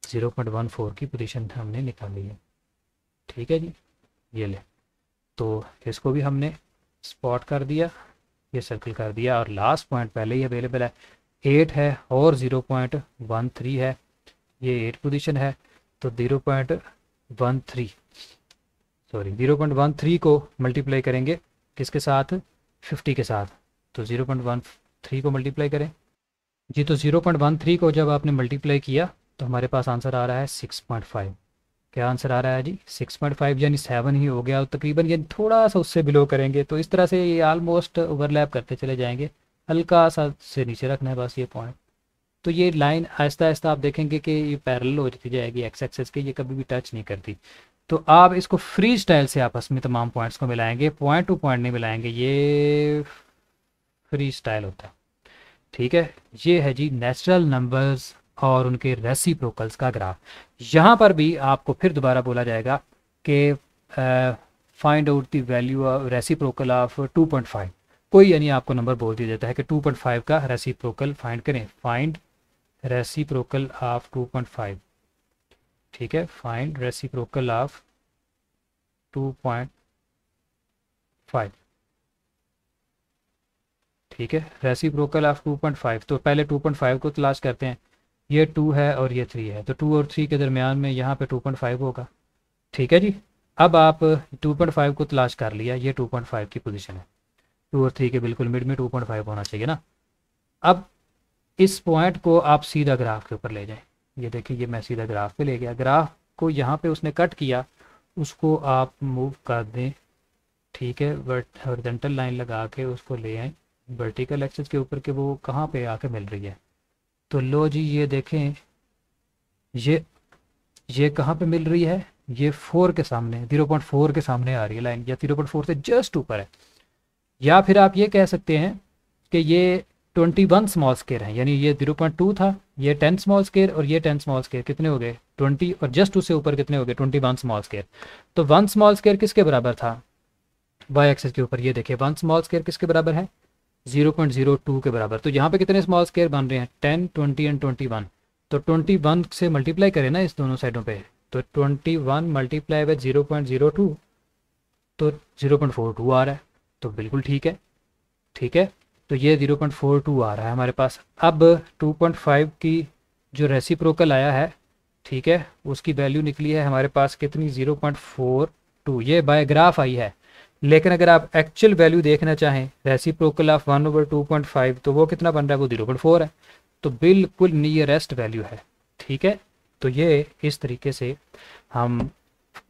0.14 की पोजीशन हमने निकाली है, ठीक है जी, ये ले। तो इसको भी हमने स्पॉट कर दिया, ये सर्कल कर दिया, और लास्ट पॉइंट पहले ही अवेलेबल है, 8 है और 0.13 है, ये 8 पोजीशन है। तो 0.13 को मल्टीप्लाई करेंगे किसके साथ? 50 के साथ। तो 0.13 को मल्टीप्लाई करें जी, तो 0.13 को जब आपने मल्टीप्लाई किया तो हमारे पास आंसर आ रहा है 6.5। क्या आंसर आ रहा है जी? 6.5, यानी 7 ही हो गया, और तकरीबन ये थोड़ा सा उससे बिलो करेंगे, तो इस तरह से ये आलमोस्ट ओवरलैप करते चले जाएंगे, हल्का सा से नीचे रखना है बस ये पॉइंट। तो ये लाइन आहिस्ता आहिस्ता आप देखेंगे कि ये पैरेलल हो जाती जाएगी एक्स एक्सेस के, ये कभी भी टच नहीं करती। तो आप इसको फ्री स्टाइल से आपस में तमाम पॉइंट्स को मिलाएंगे, पॉइंट टू पॉइंट नहीं मिलाएंगे, ये फ्री स्टाइल होता है, ठीक है। ये है जी नेचुरल नंबर्स और उनके रेसिप्रोकल्स का ग्राफ। यहाँ पर भी आपको फिर दोबारा बोला जाएगा कि find out the value of reciprocal of 2.5। कोई यानी आपको नंबर बोल दिया जाता है कि 2.5 का रेसिप्रोकल फाइंड करें, फाइंड रेसिप्रोकल ऑफ 2.5, ठीक है, फाइंड रेसिप्रोकल ऑफ 2.5, ठीक है, रेसिप्रोकल ऑफ 2.5। तो पहले 2.5 को तलाश करते हैं, ये 2 है और ये 3 है, तो 2 और 3 के दरमियान में यहाँ पे 2.5 होगा, ठीक है जी। अब आप 2.5 को तलाश कर लिया, ये 2.5 की पोजीशन है, 2 और 3 के बिल्कुल मिड में 2.5 होना चाहिए ना। अब इस पॉइंट को आप सीधा ग्राफ के ऊपर ले जाएं, ये देखिए ये मैं सीधा ग्राफ पे ले गया, ग्राफ को यहाँ पे उसने कट किया, उसको आप मूव कर दें, ठीक है, हॉरिजॉन्टल लाइन लगा के उसको ले आए वर्टिकल एक्सिस के ऊपर के वो कहाँ पे आके मिल रही है। तो लो जी ये देखें, ये कहाँ पे मिल रही है, ये 4 के सामने, 0.4 के सामने आ रही है लाइन, या 0.4 से जस्ट ऊपर है। या फिर आप ये कह सकते हैं कि ये 21 स्मॉल स्केयर है, यानी ये 0.2 था, ये 10 स्मॉल स्केयर और ये 10 स्मॉल स्केयर, कितने हो गए 20, और जस्ट उससे ऊपर कितने हो गए 21 स्मॉल स्केयर। तो 1 स्मॉल स्केयर किसके बराबर था वाई एक्सिस के ऊपर, ये देखिए 1 स्मॉल स्केयर किसके बराबर है 0.02 के बराबर। तो यहाँ पे कितने स्मॉल स्केयर बन रहे हैं 10, 20 एंड 21। तो 21 से मल्टीप्लाई करें ना इस दोनों साइडों पे, तो 21 मल्टीप्लाई बाय 0.02, तो 0.42 आ रहा है, तो बिल्कुल ठीक है, ठीक है। तो ये 0.42 आ रहा है हमारे पास। अब 2.5 की जो रेसिप्रोकल आया है, ठीक है, उसकी वैल्यू निकली है हमारे पास कितनी 0.42, ये बाय ग्राफ आई है। लेकिन अगर आप एक्चुअल वैल्यू देखना चाहें रेसिप्रोकल ऑफ 1/2.5, तो वो कितना बन रहा है, वो 0.4 है, तो बिल्कुल नियरेस्ट वैल्यू है, ठीक है। तो ये इस तरीके से हम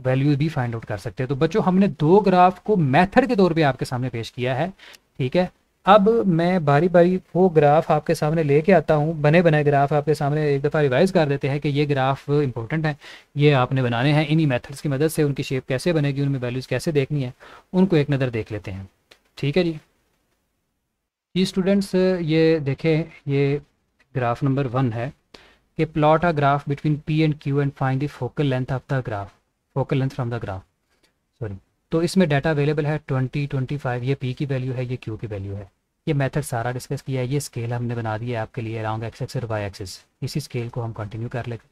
वैल्यू भी फाइंड आउट कर सकते हैं। तो बच्चों हमने दो ग्राफ को मेथड के तौर पे आपके सामने पेश किया है, ठीक है। अब मैं बारी बारी वो ग्राफ आपके सामने लेके आता हूँ, बने बनाए ग्राफ आपके सामने एक दफ़ा रिवाइज कर देते हैं कि ये ग्राफ इंपॉर्टेंट है, ये आपने बनाने हैं, इन्हीं मेथड्स की मदद से उनकी शेप कैसे बनेगी, उनमें वैल्यूज़ कैसे देखनी है, उनको एक नज़र देख लेते हैं, ठीक है जी स्टूडेंट्स। ये देखें, ये ग्राफ नंबर 1 है कि plot a graph between P and Q and find the focal length of the graph, focal length from the graph, sorry. तो इसमें डाटा अवेलेबल है 20, 25, ये पी की वैल्यू है, ये क्यू की वैल्यू है। ये मेथड सारा डिस्कस किया है, ये स्केल हमने बना दिया है आपके लिए लॉन्ग एक्स एक्सिस और वाई एक्सिस, इसी स्केल को हम कंटिन्यू कर लेंगे,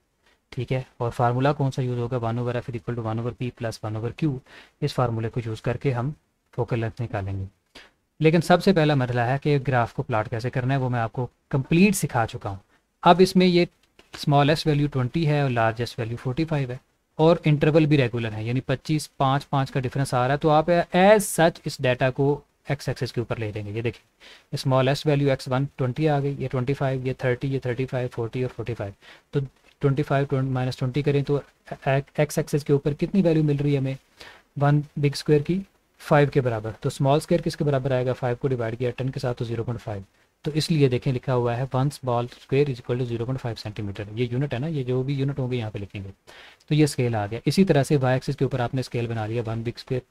ठीक है। और फार्मूला कौन सा यूज़ होगा, 1/f equal to 1/p plus 1/q, इस फार्मूले को यूज़ करके हम फोकल लेंथ निकालेंगे। लेकिन सबसे पहला मरहला है कि ग्राफ को प्लॉट कैसे करना है, वो मैं आपको कंप्लीट सिखा चुका हूँ। अब इसमें ये स्मॉलेस्ट वैल्यू 20 है और लार्जेस्ट वैल्यू 45 है, और इंटरवल भी रेगुलर है, यानी 25, 5, 5 का डिफरेंस आ रहा है। तो आप एज सच इस डाटा को एक्स एक्सिस के ऊपर ले लेंगे। ये देखिए स्मॉलेस्ट वैल्यू x1 20 आ गई, ये 25, ये 30, ये 35, 40 और 45। तो 25 माइनस 20 करें तो एक्स एक्सिस के ऊपर कितनी वैल्यू मिल रही है हमें, 1 बिग स्क्वायर की 5 के बराबर। तो स्मॉल स्क्वायर किसके बराबर आएगा, 5 को डिवाइड किया 10 के साथ तो 0.5। तो इसलिए देखें लिखा हुआ है 1 small square is equal to 0.5 centimetre, ये यूनिट है ना, ये जो भी यूनिट होंगे यहाँ पे लिखेंगे। तो ये स्केल आ गया। इसी तरह से वाई एक्सिस के ऊपर आपने स्केल बना लिया 1 बिग स्क्वायर,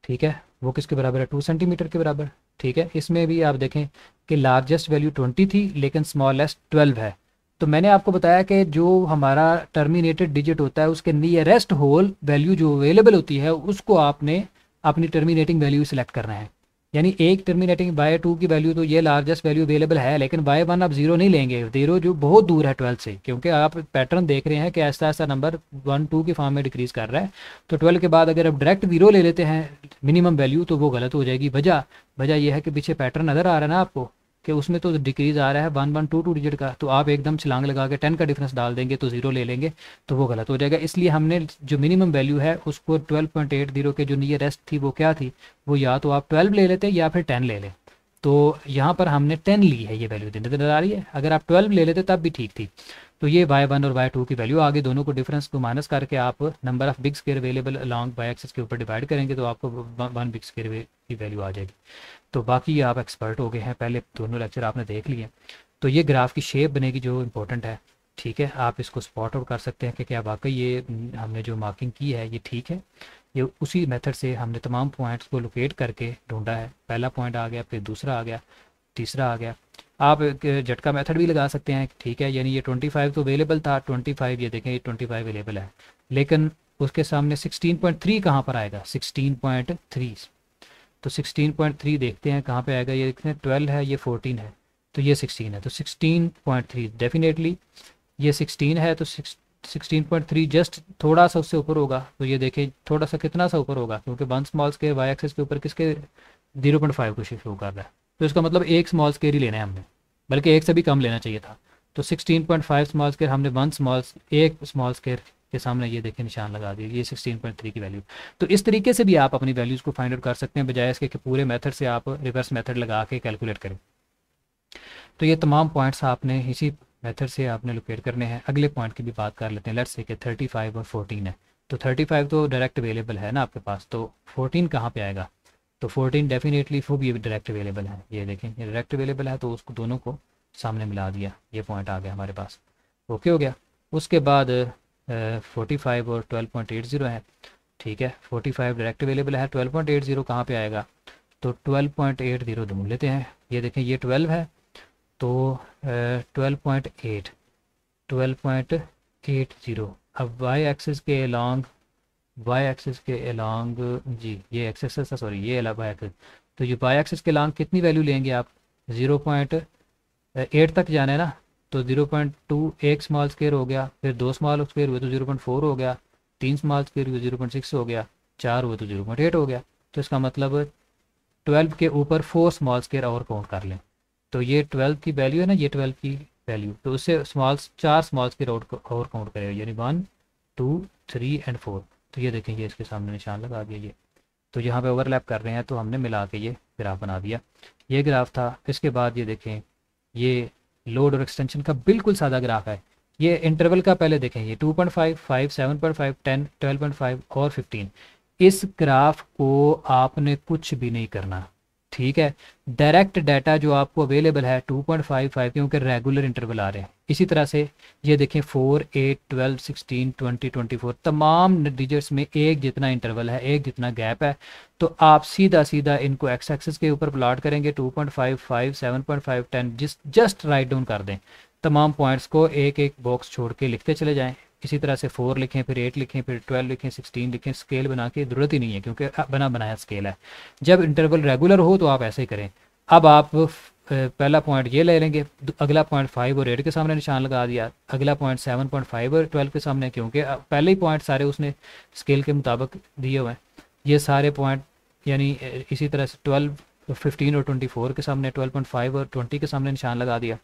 ठीक है, वो किसके बराबर है 2 सेंटीमीटर के बराबर, ठीक है। इसमें भी आप देखें कि लार्जेस्ट वैल्यू 20 थी लेकिन स्मॉलेस्ट 12 है। तो मैंने आपको बताया कि जो हमारा टर्मिनेटेड डिजिट होता है उसके नियरेस्ट होल वैल्यू जो अवेलेबल होती है उसको आपने अपनी टर्मिनेटिंग वैल्यू सेलेक्ट करना है। यानी एक टर्मिनेटिंग बाय 2 की वैल्यू, तो ये लार्जेस्ट वैल्यू अवेलेबल है, लेकिन बाय 1 आप जीरो नहीं लेंगे, जीरो जो बहुत दूर है 12 से, क्योंकि आप पैटर्न देख रहे हैं कि ऐसा ऐसा नंबर 1, 2 की फॉर्म में डिक्रीज कर रहा है। तो 12 के बाद अगर आप डायरेक्ट जीरो ले लेते हैं मिनिमम वैल्यू तो वो गलत हो जाएगी। वजह यह है कि पीछे पैटर्न नज़र आ रहा है ना आपको कि उसमें तो डिक्रीज आ रहा है 1, 1, 2, 2 डिजिट का, तो आप एकदम छलांग लगा के 10 का डिफरेंस डाल देंगे तो जीरो ले लेंगे, तो वो गलत हो जाएगा। इसलिए हमने जो मिनिमम वैल्यू है उसको 12.80 के जो नियरेस्ट थी वो क्या थी, वो या तो आप 12 ले लेते या फिर 10 ले लें। तो यहाँ पर हमने 10 ली है, ये वैल्यू नजर आ रही है। अगर आप 12 ले लेते तब भी ठीक थी। तो ये y1 और y2 की वैल्यू आ गई, दोनों को डिफरेंस को माइनस करके आप number of big square available along Y axis के ऊपर डिवाइड करेंगे तो आपको 1 बिग स्क्वायर की वैल्यू आ जाएगी। तो बाकी आप एक्सपर्ट हो गए हैं, पहले दोनों लेक्चर आपने देख लिए। तो ये ग्राफ की शेप बनेगी जो इम्पोर्टेंट है, ठीक है। आप इसको स्पॉट आउट कर सकते हैं कि क्या वाकई ये हमने जो मार्किंग की है ये ठीक है। ये उसी मेथड से हमने तमाम पॉइंट्स को लोकेट करके ढूंढा है। पहला पॉइंट आ गया, फिर दूसरा आ गया, तीसरा आ गया। आप झटका मेथड भी लगा सकते हैं, ठीक है। यानी ये 25 तो अवेलेबल था, 25 ये देखें ये 25 अवेलेबल है, लेकिन उसके सामने 16.3 कहाँ पर आएगा, 16.3। तो 16.3 देखते हैं कहाँ पे आएगा, ये देखते हैं 12 है, ये 14 है, तो ये 16 है, तो 16.3 डेफिनेटली ये 16 है, तो 16.3 जस्ट थोड़ा सा उससे ऊपर होगा, तो ये देखिए थोड़ा सा कितना सा ऊपर होगा, क्योंकि 1 स्मॉल स्केयर वाई एक्सिस के ऊपर किसके 0.5 को शो कर रहा है, तो इसका मतलब एक स्मॉल स्केयर ही लेना है हमने, बल्कि एक से भी कम लेना चाहिए था। तो 16.5 स्मॉल स्केयर हमने एक स्मॉल स्केयर के सामने ये देखिए निशान लगा दिया, ये 16.3 की वैल्यू। तो इस तरीके से भी आप अपनी वैल्यूज़ को फाइंड आउट कर सकते हैं, बजाय इसके कि पूरे मेथड से आप रिवर्स मेथड लगा के कैलकुलेट करें। तो ये तमाम पॉइंट्स आपने इसी मेथड से आपने लोकेट करने हैं। अगले पॉइंट की भी बात कर लेते हैं। लेट्स से कि 35 और 14 है, तो 35 तो डायरेक्ट अवेलेबल है ना आपके पास, तो 14 कहाँ पे आएगा, तो 14 डेफिनेटली वो भी डायरेक्ट अवेलेबल है। ये देखें ये डायरेक्ट अवेलेबल है, तो उसको दोनों को सामने मिला दिया, ये पॉइंट आ गया हमारे पास, ओके हो गया। उसके बाद 45 और 12.80 है, ठीक है। 45 डायरेक्ट अवेलेबल है, 12.80 कहाँ पे आएगा, तो 12.80 ढूंढ लेते हैं। ये देखें ये 12 है, तो 12.80। अब वाई एक्सिस के अलॉन्ग जी ये एक्सेस है, सॉरी ये अलग वाई एक्सिस, तो ये वाई एक्सिस के अलॉन्ग कितनी वैल्यू लेंगे आप, 0.8 तक जाना है ना, तो 0.2 एक स्मॉल स्केयर हो गया, फिर 2 स्मॉल स्केयर हुए तो 0.4 हो गया, 3 स्मॉल स्केयर हुए 0.6 हो गया, 4 हुए तो 0.8 हो गया। तो इसका मतलब 12 के ऊपर 4 स्मॉल स्केयर और काउंट कर लें, तो ये 12 की वैल्यू है ना, ये 12 की वैल्यू, तो उससे 4 स्मॉल स्केयर और काउंट करेगा, यानी 1 2 3 एंड 4। तो ये देखें ये इसके सामने निशान लगा दिया ये, तो यहाँ पे ओवरलैप कर रहे हैं, तो हमने मिला के ये ग्राफ बना दिया। ये ग्राफ था। इसके बाद ये देखें ये लोड और एक्सटेंशन का बिल्कुल सादा ग्राफ है। ये इंटरवल का पहले देखें, ये 2.5 5 7.5 10 12.5 और 15। इस ग्राफ को आपने कुछ भी नहीं करना, ठीक है। डायरेक्ट डाटा जो आपको अवेलेबल है 2.55, क्योंकि रेगुलर इंटरवल आ रहे हैं। इसी तरह से ये देखें 4 8 12 16 20 24 तमाम डिजिट्स में एक जितना इंटरवल है, एक जितना गैप है। तो आप सीधा सीधा इनको एक्स एक्सिस के ऊपर प्लॉट करेंगे, 2.5 5 7.5 10 जस्ट राइट डाउन कर दें। तमाम पॉइंट्स को एक एक बॉक्स छोड़ के लिखते चले जाएँ। इसी तरह से 4 लिखें, फिर 8 लिखें, फिर 12 लिखें, 16 लिखें। स्केल बना के ज़रूरत ही नहीं है, क्योंकि बना बनाया स्केल है। जब इंटरवल रेगुलर हो तो आप ऐसे ही करें। अब आप पहला पॉइंट ये ले लेंगे, अगला पॉइंट 5 और 8 के सामने निशान लगा दिया, अगला पॉइंट 7.5 और 12 के सामने, क्योंकि पहले ही पॉइंट सारे उसने स्केल के मुताबिक दिए हुए हैं। ये सारे पॉइंट यानी इसी तरह से 12 15 और 24 के सामने, 12.5 और 20 के सामने निशान लगा दिया।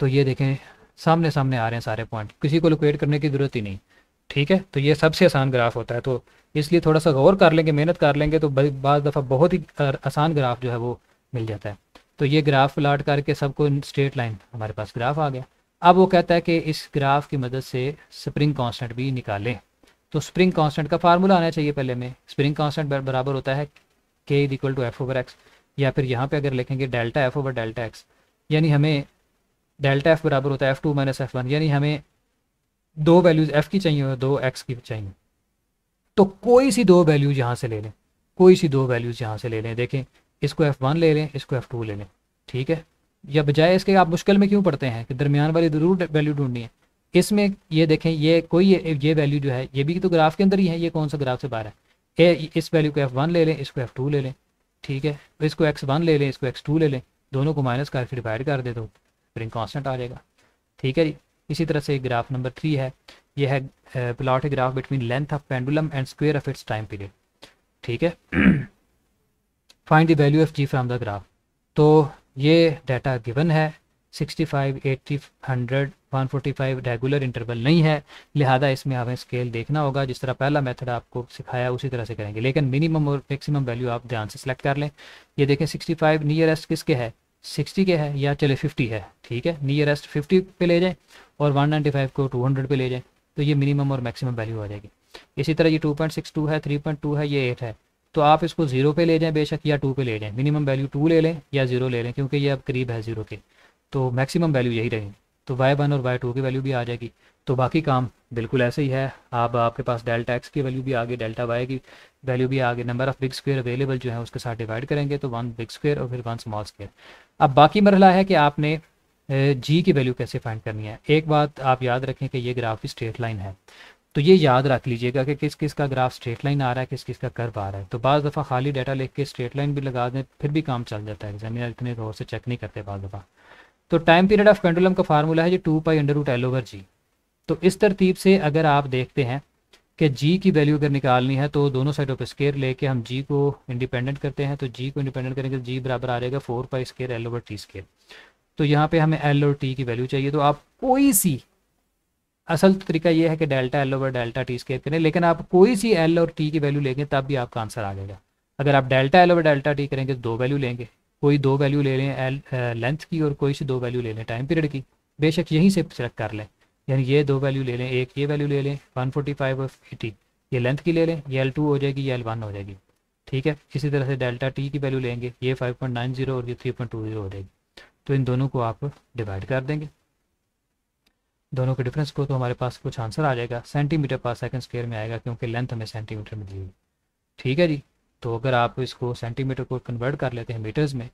तो ये देखें सामने सामने आ रहे हैं सारे पॉइंट, किसी को लोकेट करने की ज़रूरत ही नहीं, ठीक है। तो ये सबसे आसान ग्राफ होता है, तो इसलिए थोड़ा सा गौर कर लेंगे, मेहनत कर लेंगे, तो बाज़ दफ़ा बहुत ही आसान ग्राफ जो है वो मिल जाता है। तो ये ग्राफ प्लाट करके सबको स्ट्रेट लाइन हमारे पास ग्राफ आ गया। अब वो कहता है कि इस ग्राफ की मदद से स्प्रिंग कांस्टेंट भी निकालें। तो स्प्रिंग कांस्टेंट का फार्मूला आना चाहिए पहले में। स्प्रिंग कांस्टेंट बराबर होता है के equal to F over X, या फिर यहाँ पे अगर लिखेंगे delta F over delta X, यानी हमें डेल्टा एफ बराबर होता है F2 माइनस F1, यानी हमें दो वैल्यूज़ एफ़ की चाहिए और दो एक्स की चाहिए। तो कोई सी दो वैल्यूज़ यहाँ से ले लें, कोई सी दो वैल्यूज़ यहाँ से ले लें। देखें इसको F1 ले लें, इसको F2 ले लें, ठीक है। या बजाय इसके आप मुश्किल में क्यों पड़ते हैं कि दरमियान वाली ज़रूर वैल्यू ढूंढनी है। इसमें ये देखें ये कोई ये वैल्यू जो है ये भी तो ग्राफ के अंदर ही है, ये कौन सा ग्राफ से बाहर है। इस वैल्यू को F1 ले लें, इसको F2 ले लें, ठीक है। इसको X1 ले लें, इसको X2 ले लें, दोनों को माइनस करके डिवाइड कर दे दो, स्प्रिंग कांस्टेंट आ जाएगा, ठीक है जी। इसी तरह से ग्राफ नंबर 3 है, यह है plot a graph between length of pendulum and square of its time period, ठीक है। Find the value of g from the graph. तो ये डाटा गिवन है, 65 80 100 145 रेगुलर इंटरवल नहीं है, लिहाजा इसमें हमें स्केल देखना होगा। जिस तरह पहला मेथड आपको सिखाया उसी तरह से करेंगे, लेकिन मिनिमम और मैक्सिमम वैल्यू आप ध्यान से सिलेक्ट कर लें। ये देखें 65 नियरेस्ट किसके है, 60 के है, या चले 50 है, ठीक है। नियरेस्ट 50 पे ले जाएं और 195 को 200 पे ले जाएं, तो ये मिनिमम और मैक्सिमम वैल्यू आ जाएगी। इसी तरह ये 2.62 है, 3.2 है, ये 8 है, तो आप इसको 0 पे ले जाएं बेशक, या 2 पे ले जाएं। मिनिमम वैल्यू 2 ले लें या 0 ले लें, क्योंकि ये अब करीब है 0 के, तो मैक्सिमम वैल्यू यही रहेगी। तो y1 और y2 की वैल्यू भी आ जाएगी। तो बाकी काम बिल्कुल ऐसे ही है। आपके पास डेल्टा एक्स की वैल्यू भी आ गई, डेल्टा वाई की वैल्यू भी आ गई, number of big square available जो है उसके साथ डिवाइड करेंगे, तो 1 बिग स्क्वायर और फिर 1 स्मॉल स्क्वायर। अब बाकी मरहला है कि आपने जी की वैल्यू कैसे फाइंड करनी है। एक बात आप याद रखें कि ये ग्राफ भी स्ट्रेट लाइन है, तो ये याद रख लीजिएगा कि किस किस का ग्राफ स्ट्रेट लाइन आ रहा है, किस किस का कर्व आ रहा है। तो बाज़ दफ़ा खाली डाटा लिख के स्ट्रेट लाइन भी लगा दें, फिर भी काम चल जाता है, एग्जामिनर इतने गौर से चेक नहीं करते बाज़ दफ़ा। तो टाइम पीरियड ऑफ पेंडुलम का फार्मूला है जी 2 pi under root L over g, तो इस तरतीब से अगर आप देखते हैं कि जी की वैल्यू अगर निकालनी है तो दोनों साइडों पे स्केयर लेके हम जी को इंडिपेंडेंट करते हैं, तो जी को इंडिपेंडेंट करेंगे तो जी बराबर आ जाएगा 4 pi square L over T square. तो यहाँ पे हमें एल और टी की वैल्यू चाहिए, तो आप कोई सी, असल तो तरीका ये है कि delta L over delta T square करें, लेकिन आप कोई सी एल और टी की वैल्यू लेंगे तब भी आपका आंसर आ जाएगा। अगर आप delta L over delta T करेंगे तो दो वैल्यू लेंगे, कोई दो वैल्यू ले लें एल लेंथ की और कोई सी दो वैल्यू ले लें टाइम पीरियड की, बेशक यहीं से सेलेक्ट कर लें। यानी ये दो वैल्यू ले लें, एक ये वैल्यू ले लें 145 और 80, ये लेंथ की ले लें, ये L2 हो जाएगी, ये L1 हो जाएगी। ठीक है, इसी तरह से डेल्टा टी की वैल्यू लेंगे, ये 5.90 और ये 3.20 हो जाएगी। तो इन दोनों को आप डिवाइड कर देंगे, दोनों के डिफरेंस को, तो हमारे पास कुछ आंसर आ जाएगा, सेंटीमीटर पर सेकंड स्क्वायर में आएगा क्योंकि लेंथ हमें सेंटीमीटर में दी हुई। ठीक है जी। तो अगर आप इसको सेंटीमीटर को कन्वर्ट कर लेते हैं मीटर्स में,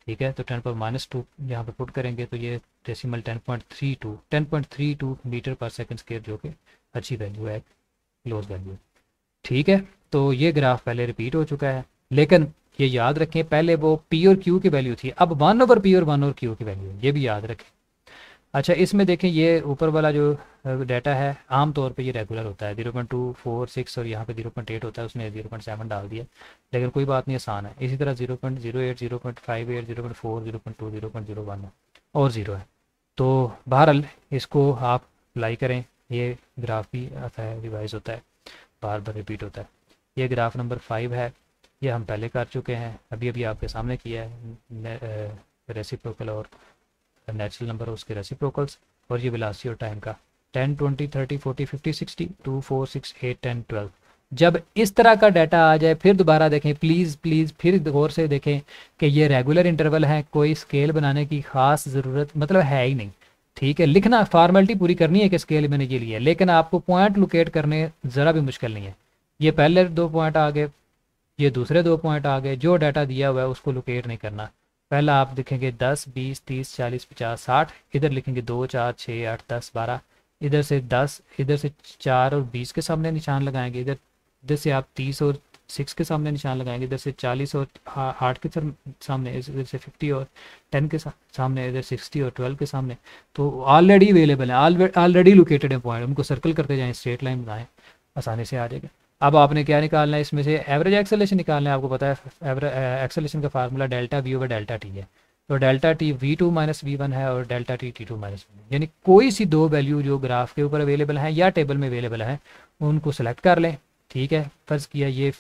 ठीक है, तो 10⁻² यहाँ पे पुट करेंगे तो ये डेसिमल 10.32 मीटर पर सेकंड स्क्वायर, जो कि अच्छी वैल्यू है, क्लोज वैल्यू है। ठीक है, तो ये ग्राफ पहले रिपीट हो चुका है, लेकिन ये याद रखें पहले वो पी और क्यू की वैल्यू थी, अब 1/p और 1/q की वैल्यू है, ये भी याद रखें। अच्छा, इसमें देखें ये ऊपर वाला जो डाटा है आम तौर पे ये रेगुलर होता है, 0.246 और यहाँ पे 0.8 होता है, उसने 0.7 डाल दिया, लेकिन कोई बात नहीं, आसान है। इसी तरह 0.08, 0.58, 0.4, 0.2, 0.01 और 0 है। तो बहरहाल इसको आप अप्लाई करें, ये ग्राफ भी आता है, रिवाइज होता है, बार बार रिपीट होता है। ये ग्राफ नंबर 5 है, ये हम पहले कर चुके हैं, अभी अभी आपके सामने किया है, रेसिप्रोकल और नेचुरल नंबर उसके रेसिप्रोकल्स, और ये वेलोसिटी और टाइम का 10, 20, 30, 40, 50, 60, 2, 4, 6, 8, 10, 12। जब इस तरह का डाटा आ जाए फिर दोबारा देखें, प्लीज़ प्लीज़ फिर गौर से देखें कि ये रेगुलर इंटरवल है, कोई स्केल बनाने की ख़ास ज़रूरत मतलब है ही नहीं। ठीक है, लिखना फॉर्मेलिटी पूरी करनी है कि स्केल मैंने ये लिया है, लेकिन आपको पॉइंट लोकेट करने ज़रा भी मुश्किल नहीं है। ये पहले दो पॉइंट आ गए, ये दूसरे दो पॉइंट आ गए, जो डाटा दिया हुआ है उसको लोकेट नहीं करना। पहला आप लिखेंगे 10, 20, 30, 40, 50, 60, इधर लिखेंगे 2, 4, 6, 8, 10, 12, इधर से 10, इधर से 4 और 20 के सामने निशान लगाएंगे, इधर इधर से आप 30 और 6 के सामने निशान लगाएंगे, इधर से 40 और 8 के सामने, इधर से 50 और 10 के सामने, इधर 60 और 12 के सामने। तो ऑलरेडी अवेलेबल है, ऑलरेडी लोकेटेड है पॉइंट, उनको सर्कल करते जाएँ, स्ट्रेट लाइन बनाएं, आसानी से आ जाएगा। अब आपने क्या निकालना है, इसमें से एवरेज एक्सेलेरेशन निकालना है। आपको पता है एवरेज एक्सेलेरेशन का formula delta we over delta T है, तो delta T V2 minus V1 है और delta T T2 minus V1, यानी कोई सी दो वैल्यू जो ग्राफ के ऊपर अवेलेबल है या टेबल में अवेलेबल है उनको सेलेक्ट कर लें। ठीक है, फ़र्ज़ किया ये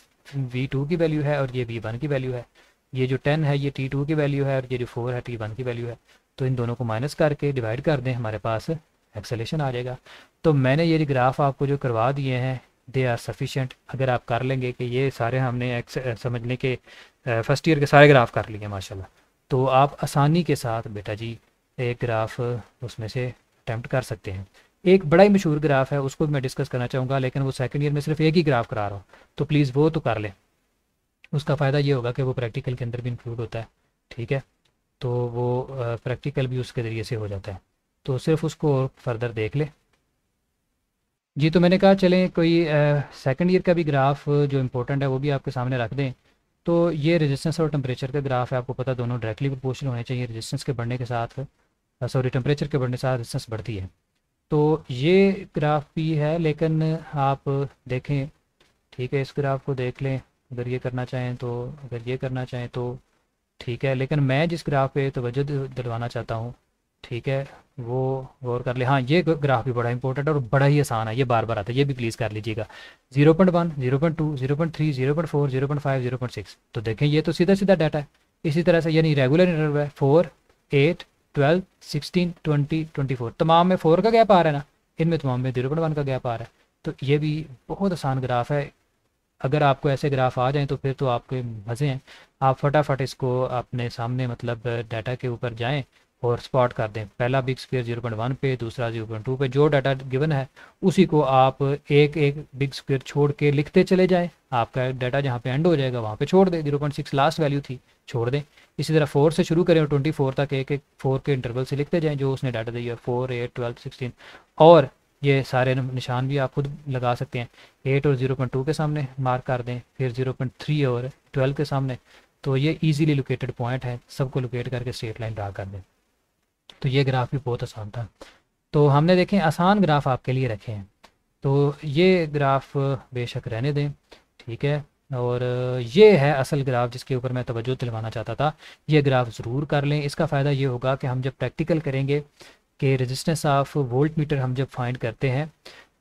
V2 की वैल्यू है और ये V1 की वैल्यू है, ये जो 10 है ये T2 की वैल्यू है और ये जो 4 है T1 की वैल्यू है। तो इन दोनों को माइनस करके डिवाइड कर दें, हमारे पास एक्सेलेरेशन आ जाएगा। तो मैंने ये ग्राफ आपको जो करवा दिए हैं दे आर सफिशेंट। अगर आप कर लेंगे कि ये सारे हमने समझने के फर्स्ट ईयर के सारे ग्राफ कर लिए माशाल्लाह, तो आप आसानी के साथ बेटा जी एक ग्राफ उसमें से अटैम्प्ट कर सकते हैं। एक बड़ा ही मशहूर ग्राफ है, उसको भी मैं डिस्कस करना चाहूँगा, लेकिन वो सेकंड ईयर में सिर्फ एक ही ग्राफ करा रहा हूँ, तो प्लीज़ वो तो कर लें। उसका फ़ायदा ये होगा कि वो प्रैक्टिकल के अंदर भी इंक्लूड होता है। ठीक है, तो वो प्रैक्टिकल भी उसके ज़रिए से हो जाता है, तो सिर्फ उसको फर्दर देख ले जी। तो मैंने कहा चलें कोई सेकंड ईयर का भी ग्राफ जो इम्पोर्टेंट है वो भी आपके सामने रख दें। तो ये रेजिस्टेंस और टेम्परेचर का ग्राफ है, आपको पता दोनों डायरेक्टली प्रोपोर्शनल होने चाहिए, रेजिस्टेंस के बढ़ने के साथ सॉरी टेम्परेचर के बढ़ने के साथ रेजिस्टेंस बढ़ती है। तो ये ग्राफ भी है, लेकिन आप देखें, ठीक है, इस ग्राफ को देख लें अगर ये करना चाहें तो, अगर ये करना चाहें तो ठीक है, लेकिन मैं जिस ग्राफ पे तवज्जो दिलवाना चाहता हूँ, ठीक है, वो गौर कर ले। हाँ, ये ग्राफ भी बड़ा इंपॉर्टेंट और बड़ा ही आसान है, ये बार बार आता है, ये भी प्लीज़ कर लीजिएगा। 0.1, 0.2, 0.3, 0.4, 0.5, 0.6। तो देखें ये तो सीधा सीधा डाटा है। इसी तरह से यानी रेगुलर इंटरवल है 4, 8, 12, 16, 20, 24, तमाम में 4 का गैप आ रहा है ना, इनमें तमाम में 0.1 का गैप आ रहा है। तो ये भी बहुत आसान ग्राफ है। अगर आपको ऐसे ग्राफ आ जाएँ तो फिर तो आपके मज़े हैं। आप फटाफट इसको अपने सामने मतलब डाटा के ऊपर जाएं और स्पॉट कर दें, पहला बिग स्क्वायर 0.1 पे, दूसरा 0.2 पे, जो डाटा गिवन है उसी को आप एक एक बिग स्क्वायर छोड़ के लिखते चले जाएं। आपका डाटा जहाँ पे एंड हो जाएगा वहाँ पे छोड़ दें, 0.6 लास्ट वैल्यू थी, छोड़ दें। इसी तरह 4 से शुरू करें और 24 तक एक एक 4 के इंटरवल से लिखते जाएँ जो उसने डाटा दिया, 4, 8, 12, 16। और ये सारे निशान भी आप खुद लगा सकते हैं, 8 और 0.2 के सामने मार्क कर दें, फिर 0.3 और 12 के सामने। तो ये ईजीली लोकेटेड पॉइंट है, सबको लोकेट करके स्ट्रेट लाइन ड्रा कर दें। तो ये ग्राफ भी बहुत आसान था। तो हमने देखें आसान ग्राफ आपके लिए रखे हैं, तो ये ग्राफ बेशक रहने दें, ठीक है। और ये है असल ग्राफ जिसके ऊपर मैं तवज्जो दिलवाना चाहता था। ये ग्राफ ज़रूर कर लें, इसका फ़ायदा ये होगा कि हम जब प्रैक्टिकल करेंगे कि रेजिस्टेंस ऑफ वोल्ट मीटर हम जब फाइंड करते हैं,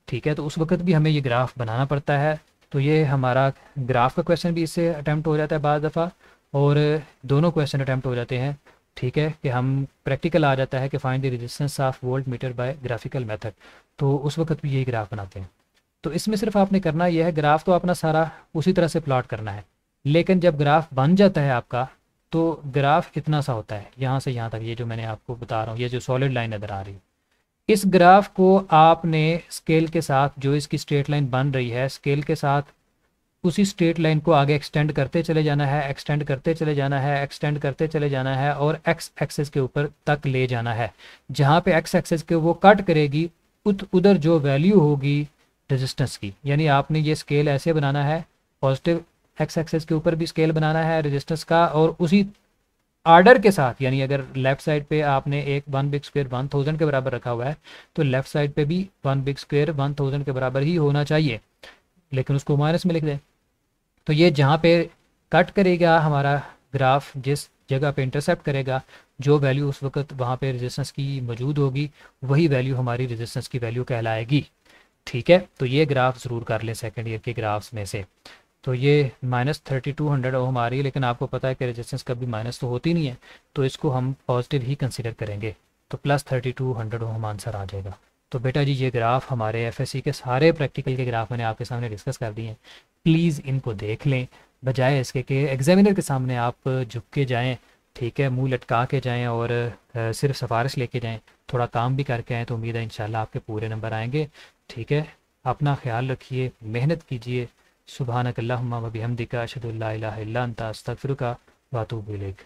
ठीक है, तो उस वक्त भी हमें ये ग्राफ बनाना पड़ता है। तो ये हमारा ग्राफ का क्वेश्चन भी इससे अटैम्प्ट हो जाता है बाज़ दफ़ा, और दोनों क्वेश्चन अटैम्प्ट हो जाते हैं, ठीक है, कि हम प्रैक्टिकल आ जाता है कि find the resistance of volt meter by graphical method, तो उस वक्त भी यही ग्राफ बनाते हैं। तो इसमें सिर्फ आपने करना यह है, ग्राफ तो अपना सारा उसी तरह से प्लॉट करना है, लेकिन जब ग्राफ बन जाता है आपका, तो ग्राफ इतना सा होता है यहाँ से यहाँ तक, ये जो मैंने आपको बता रहा हूँ, ये जो सॉलिड लाइन नज़र आ रही है, इस ग्राफ को आपने स्केल के साथ, जो इसकी स्ट्रेट लाइन बन रही है, स्केल के साथ उसी स्ट्रेट लाइन को आगे एक्सटेंड करते चले जाना है, एक्सटेंड करते चले जाना है, एक्सटेंड करते चले जाना है, और एक्स एक्सेस के ऊपर तक ले जाना है। जहाँ पे एक्स एक्सेस के वो कट करेगी, उधर जो वैल्यू होगी रेजिस्टेंस की, यानी आपने ये स्केल ऐसे बनाना है, पॉजिटिव एक्स एक्सेस के ऊपर भी स्केल बनाना है रेजिस्टेंस का, और उसी आर्डर के साथ, यानी अगर लेफ्ट साइड पे आपने एक 1 बिग स्क्वायर 1000 के बराबर रखा हुआ है, तो लेफ्ट साइड पे भी 1 बिग स्क्वायर 1000 के बराबर ही होना चाहिए, लेकिन उसको माइनस में लिख दें। तो ये जहाँ पे कट करेगा हमारा ग्राफ, जिस जगह पे इंटरसेप्ट करेगा, जो वैल्यू उस वक्त वहाँ पे रेजिस्टेंस की मौजूद होगी, वही वैल्यू हमारी रेजिस्टेंस की वैल्यू कहलाएगी, ठीक है। तो ये ग्राफ ज़रूर कर लें सेकेंड ईयर के ग्राफ्स में से। तो ये -3200 ओम आ रही है, लेकिन आपको पता है कि रेजिस्टेंस कभी माइनस तो होती नहीं है, तो इसको हम पॉजिटिव ही कंसिडर करेंगे, तो +3200 ओम आंसर आ जाएगा। तो बेटा जी, ये ग्राफ हमारे एफएससी के सारे प्रैक्टिकल के ग्राफ मैंने आपके सामने डिस्कस कर दिए हैं, प्लीज़ इनको देख लें, बजाय इसके कि एग्जामिनर के सामने आप झुक के जाएँ, ठीक है, मुंह लटका के जाएँ और सिर्फ सिफारिश लेके जाएँ, थोड़ा काम भी करके आएँ, तो उम्मीद है इंशाल्लाह आपके पूरे नंबर आएंगे, ठीक है। अपना ख्याल रखिए, मेहनत कीजिए। सुबहानक अल्लाहुम्मा व बिहम्दिका अशहदु अल्ला इलाहा इल्ला अंता अस्तगफिरुका व अतूबु इलैक।